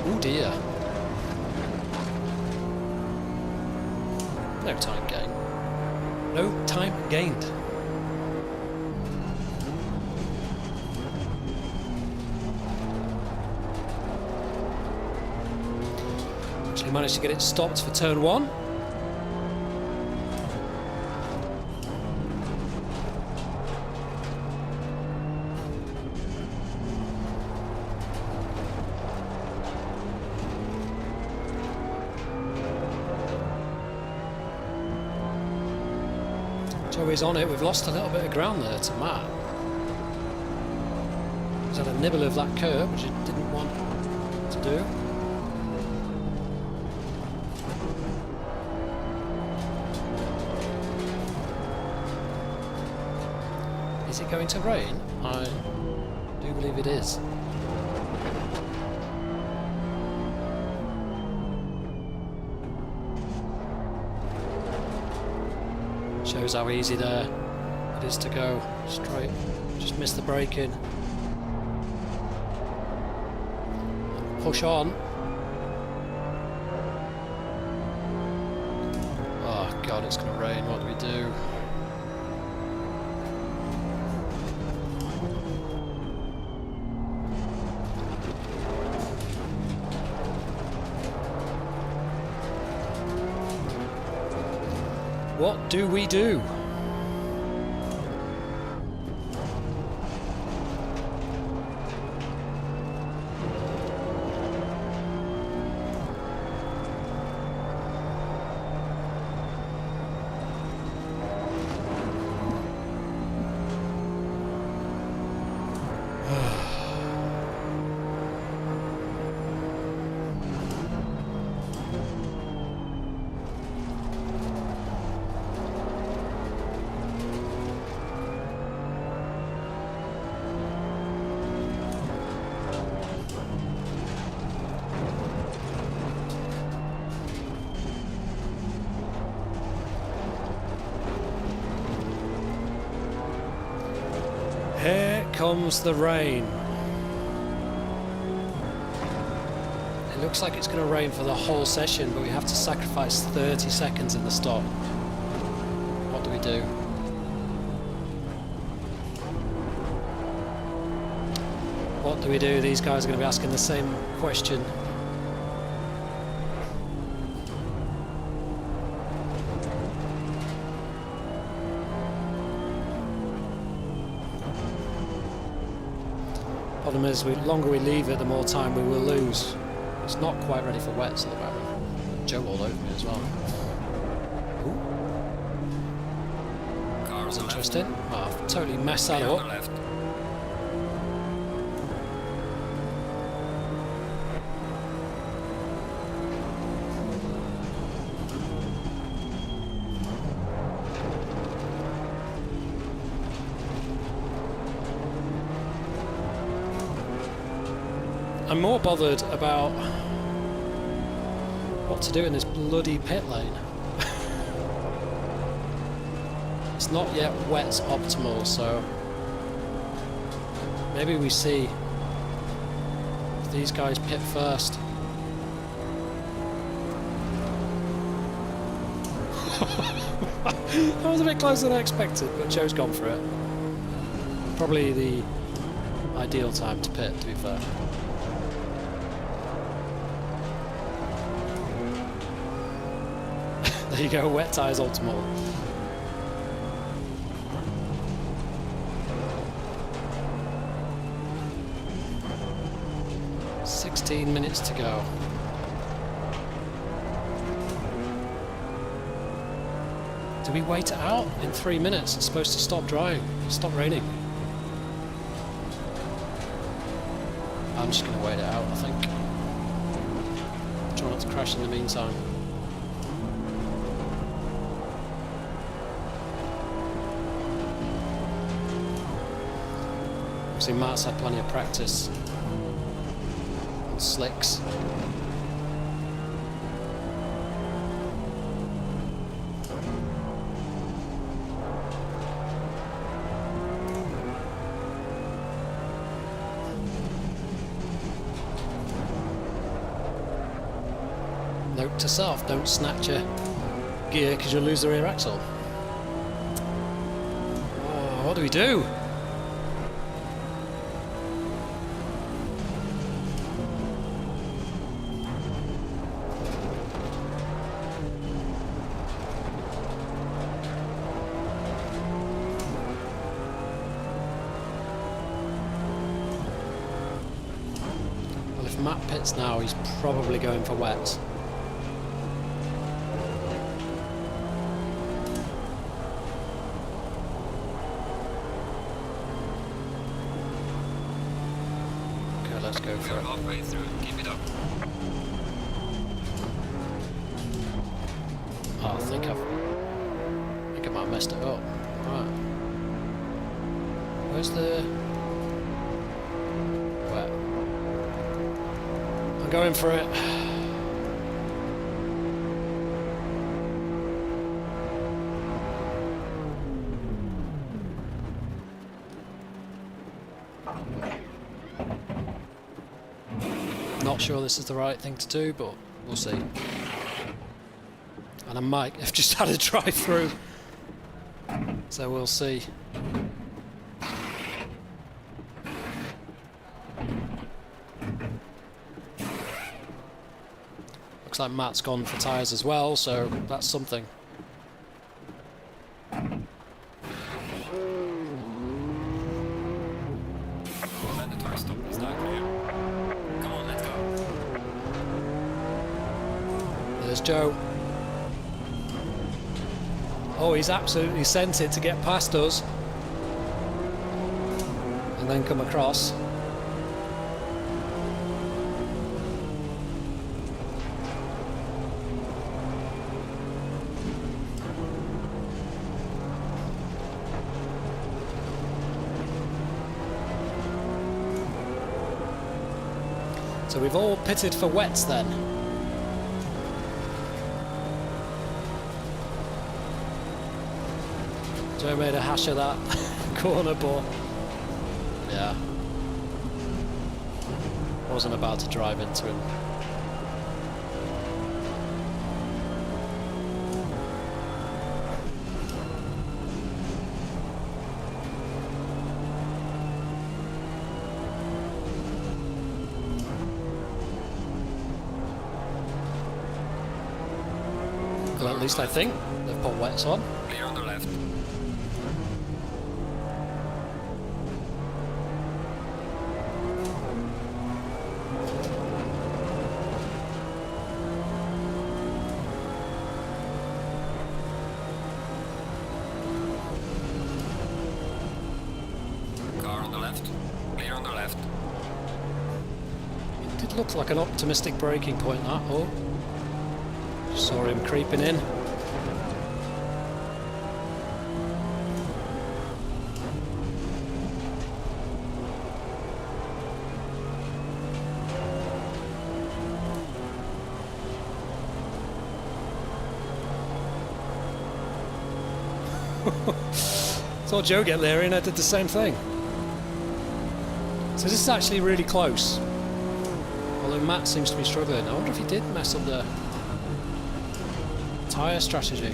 Oh dear. No time gain. No time gained. Actually managed to get it stopped for turn 1. Joey's on it. We've lost a little bit of ground there to Matt. He's had a nibble of that curb, which he didn't want to do. Is it going to rain? I do believe it is. Shows how easy there it is to go straight. Just miss the braking. Push on. Oh god, it's going to rain. What do we do? What do we do? Here comes the rain. It looks like it's going to rain for the whole session, but we have to sacrifice 30 seconds in the stop. What do we do? What do we do? These guys are going to be asking the same question. Problem is, the longer we leave it, the more time we will lose. It's not quite ready for wets at the moment. Joe all over me as well. Ooh. Car That's on the interesting. Oh, I've totally messed that left. On the up. left. I'm more bothered about what to do in this bloody pit lane. It's not yet wet optimal, so maybe we see if these guys pit first. That was a bit closer than I expected, but Joe's gone for it. Probably the ideal time to pit, to be fair. There you go, wet tyres optimal. Minutes to go. Do we wait it out? In 3 minutes it's supposed to stop drying, stop raining. I'm just going to wait it out, I think. Try not to crash in the meantime. See, Matt's had plenty of practice on slicks. Note to self, don't snatch your gear because you'll lose the rear axle. Oh, what do we do? Well, if Matt pits now, he's probably going for wet. Let's go for We're it. halfway through. Keep it up. Oh, I think I might have messed it up. Right. Where's the wet? I'm going for it. Not sure this is the right thing to do, but we'll see. And I might have just had a drive through, so we'll see. Looks like Matt's gone for tyres as well, so that's something. Let the tire stop. It's not clear. Come on, let's go. There's Joe. Oh, he's absolutely sent it to get past us and then come across. So we've all pitted for wets then. Joe made a hash of that corner, but yeah, wasn't about to drive into him. at least I think. They've put wets on. Clear on the left. Car on the left. Clear on the left. It did look like an optimistic braking point, that. Oh. Saw him creeping in. Saw Joe get leery and I did the same thing. So this is actually really close. Although Matt seems to be struggling. I wonder if he did mess up the tyre strategy.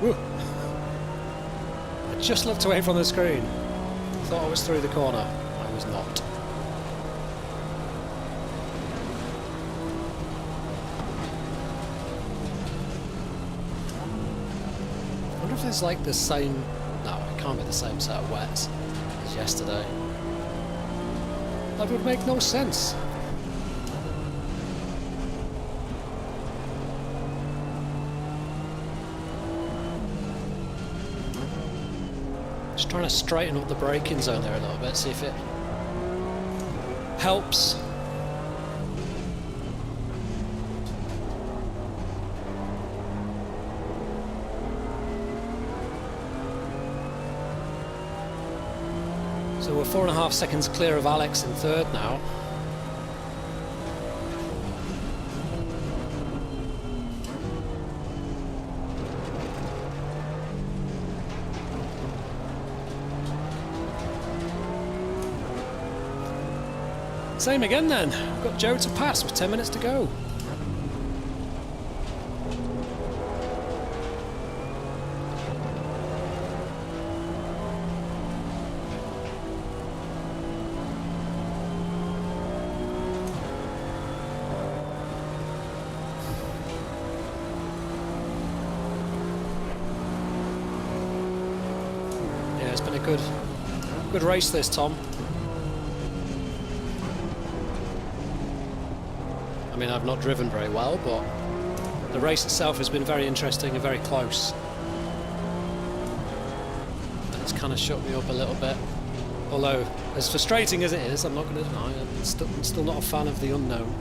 Woo. I just looked away from the screen. Thought I was through the corner. I was not. I wonder if it's like the same... No, it can't be the same set of wets as yesterday. That would make no sense. Just trying to straighten up the braking zone there a little bit, see if it helps. So we're 4.5 seconds clear of Alex in third now. Same again then. We've got Joe to pass with 10 minutes to go. Yeah, it's been a good race this, Tom. I mean, I've not driven very well, but the race itself has been very interesting and very close. And it's kind of shook me up a little bit. Although, as frustrating as it is, I'm not going to deny, I'm still not a fan of the unknown.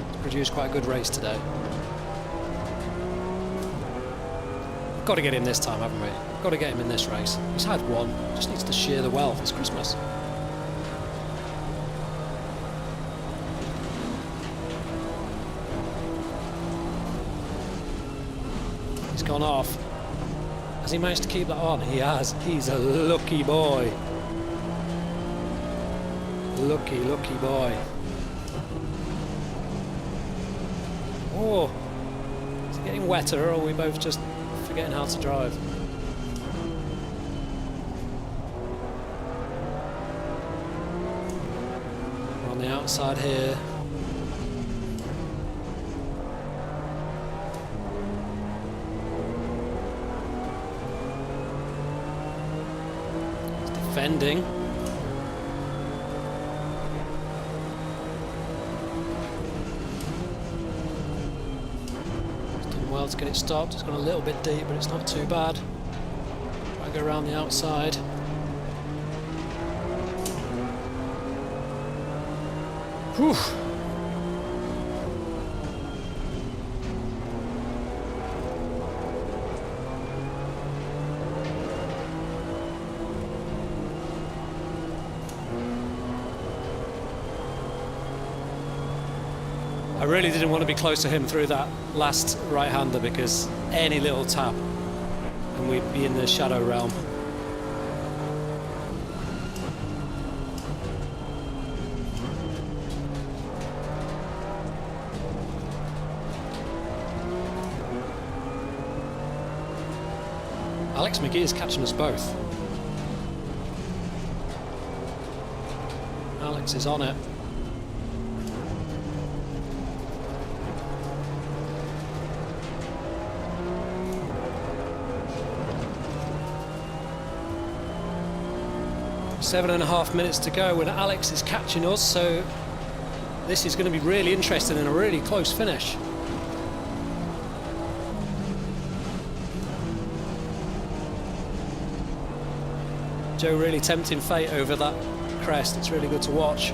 It's produced quite a good race today. Got to get him this time, haven't we? Got to get him in this race. He's had one, just needs to share the wealth. It's Christmas. Gone off. Has he managed to keep that on? He has. He's a lucky boy. Lucky boy. Oh, is it getting wetter, or are we both just forgetting how to drive? We're on the outside here. Defending. It's done well to get it stopped. It's gone a little bit deep, but it's not too bad. Try and go around the outside. Whew. I really didn't want to be close to him through that last right-hander, because any little tap and we'd be in the shadow realm. Alex McGee is catching us both. Alex is on it. Seven and a half minutes to go and Alex is catching us, so this is going to be really interesting and a really close finish. Joe really tempting fate over that crest. It's really good to watch.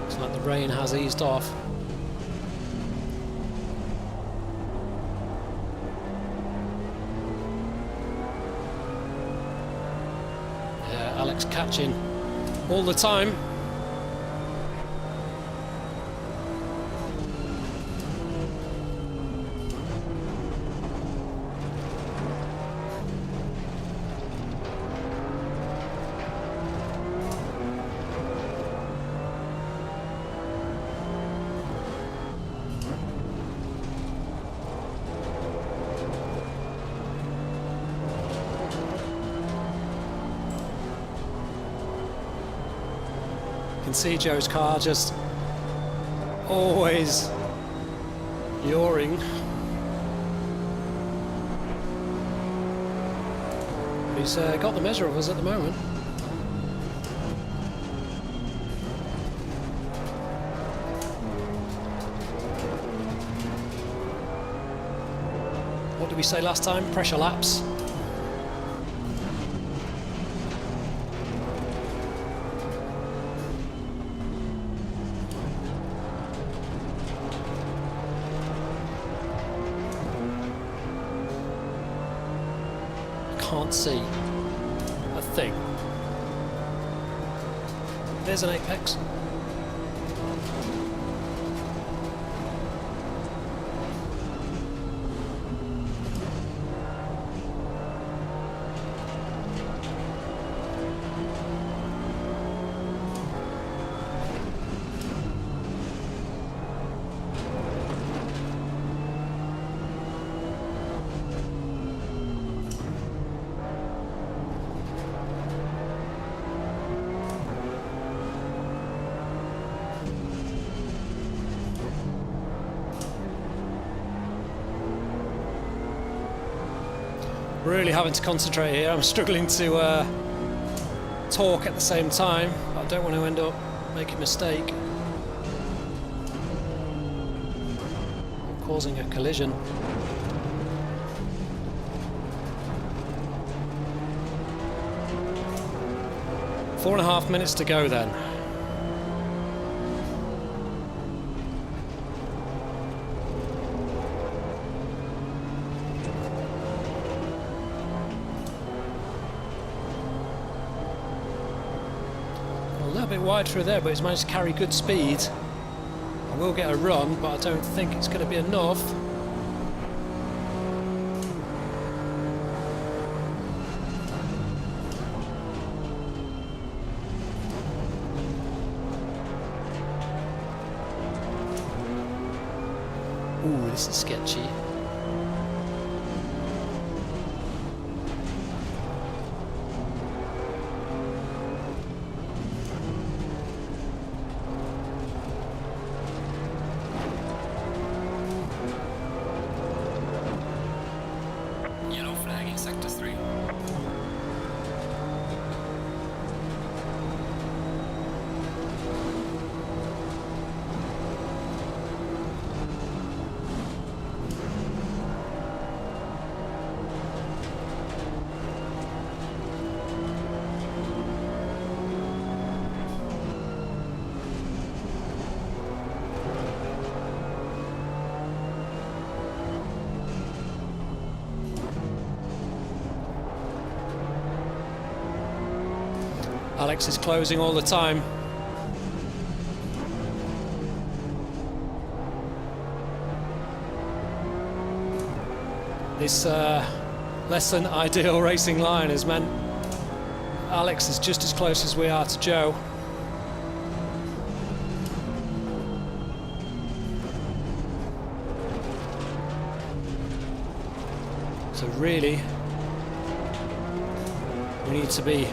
Looks like the rain has eased off. Alex catching all the time. You can see Joe's car just always yawing. He's got the measure of us at the moment. What did we say last time? Pressure laps. Can't see a thing. There's an apex. Really having to concentrate here. I'm struggling to talk at the same time. I don't want to end up making a mistake or causing a collision. Four and a half minutes to go then. A bit wide through there, but he's managed to carry good speed. I will get a run, but I don't think it's going to be enough. Ooh, this is sketchy. Sector 3. Alex is closing all the time. This less than ideal racing line has meant Alex is just as close as we are to Joe. So really, we need to be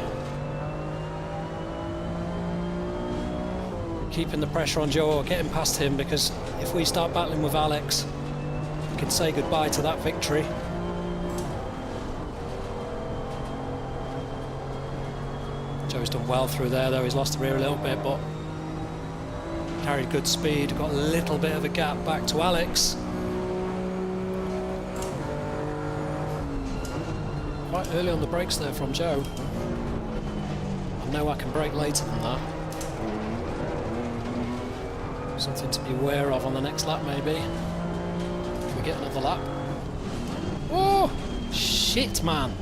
keeping the pressure on Joe or getting past him, because if we start battling with Alex, we can say goodbye to that victory. Joe's done well through there, though he's lost the rear a little bit, but carried good speed, got a little bit of a gap back to Alex. Quite early on the brakes there from Joe. I know I can brake later than that. Something to be aware of on the next lap, maybe. If we get another lap. Oh! Shit, man!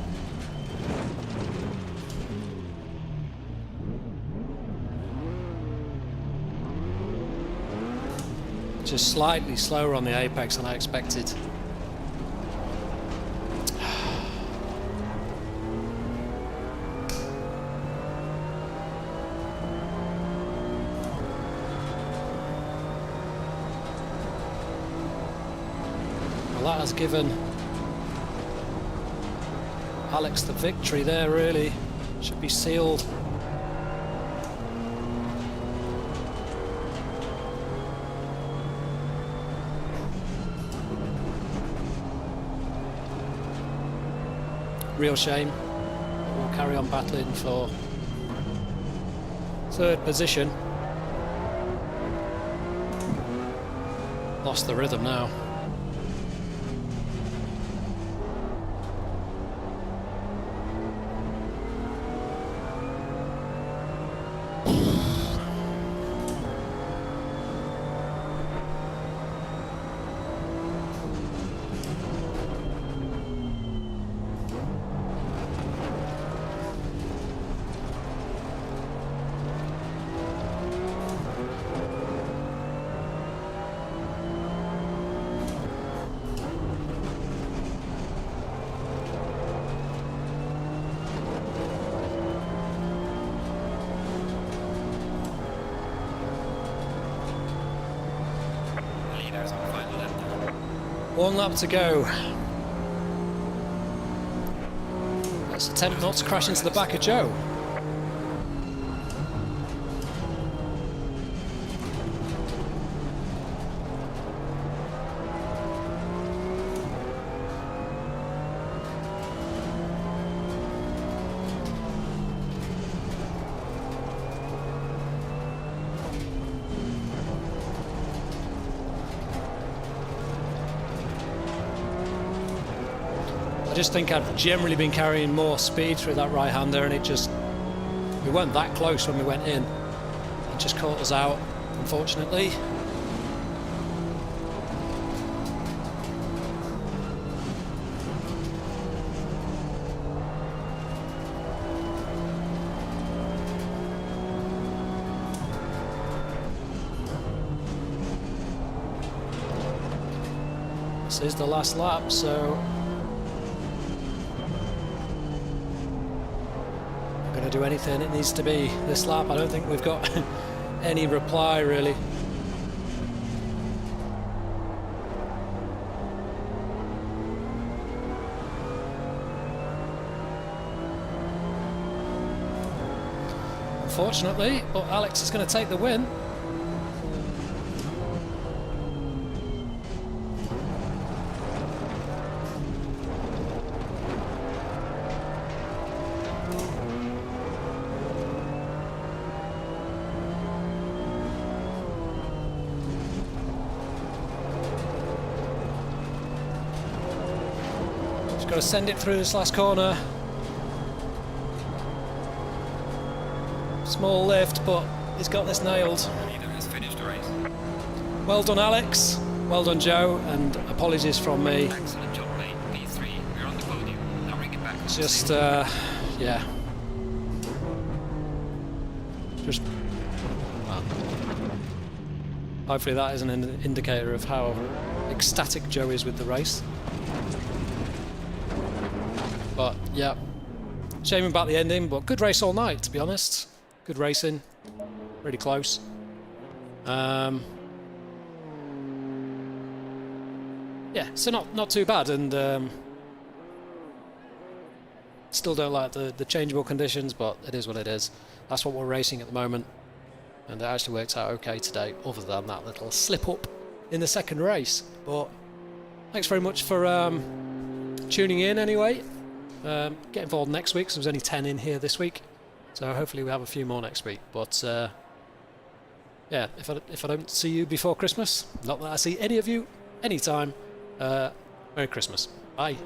Just slightly slower on the apex than I expected. That has given Alex the victory there, really. Should be sealed. Real shame. We'll carry on battling for third position. Lost the rhythm now. One lap to go. Let's attempt not to crash into the back of Joe. I just think I've generally been carrying more speed through that right-hander, and we weren't that close when we went in. It just caught us out, unfortunately. This is the last lap, so do anything it needs to be this lap. I don't think we've got any reply, really. Unfortunately, but Alex is going to take the win. Got to send it through this last corner. Small lift, but he's got this nailed. Leader has finished the race. Well done, Alex. Well done, Joe. And apologies from me. Excellent job, mate. P3, you're on the podium. Now bring it back. Just, yeah. Just. Well, hopefully that is an indicator of how ecstatic Joe is with the race. But yeah, shame about the ending, but good race all night, to be honest. Good racing, really close. Yeah, so not too bad, and still don't like the changeable conditions, but it is what it is. That's what we're racing at the moment, and it actually worked out okay today, other than that little slip up in the second race. But thanks very much for tuning in anyway. Get involved next week, so there's only 10 in here this week, so hopefully we have a few more next week. But yeah, if I don't see you before Christmas, not that I see any of you anytime, Merry Christmas. Bye.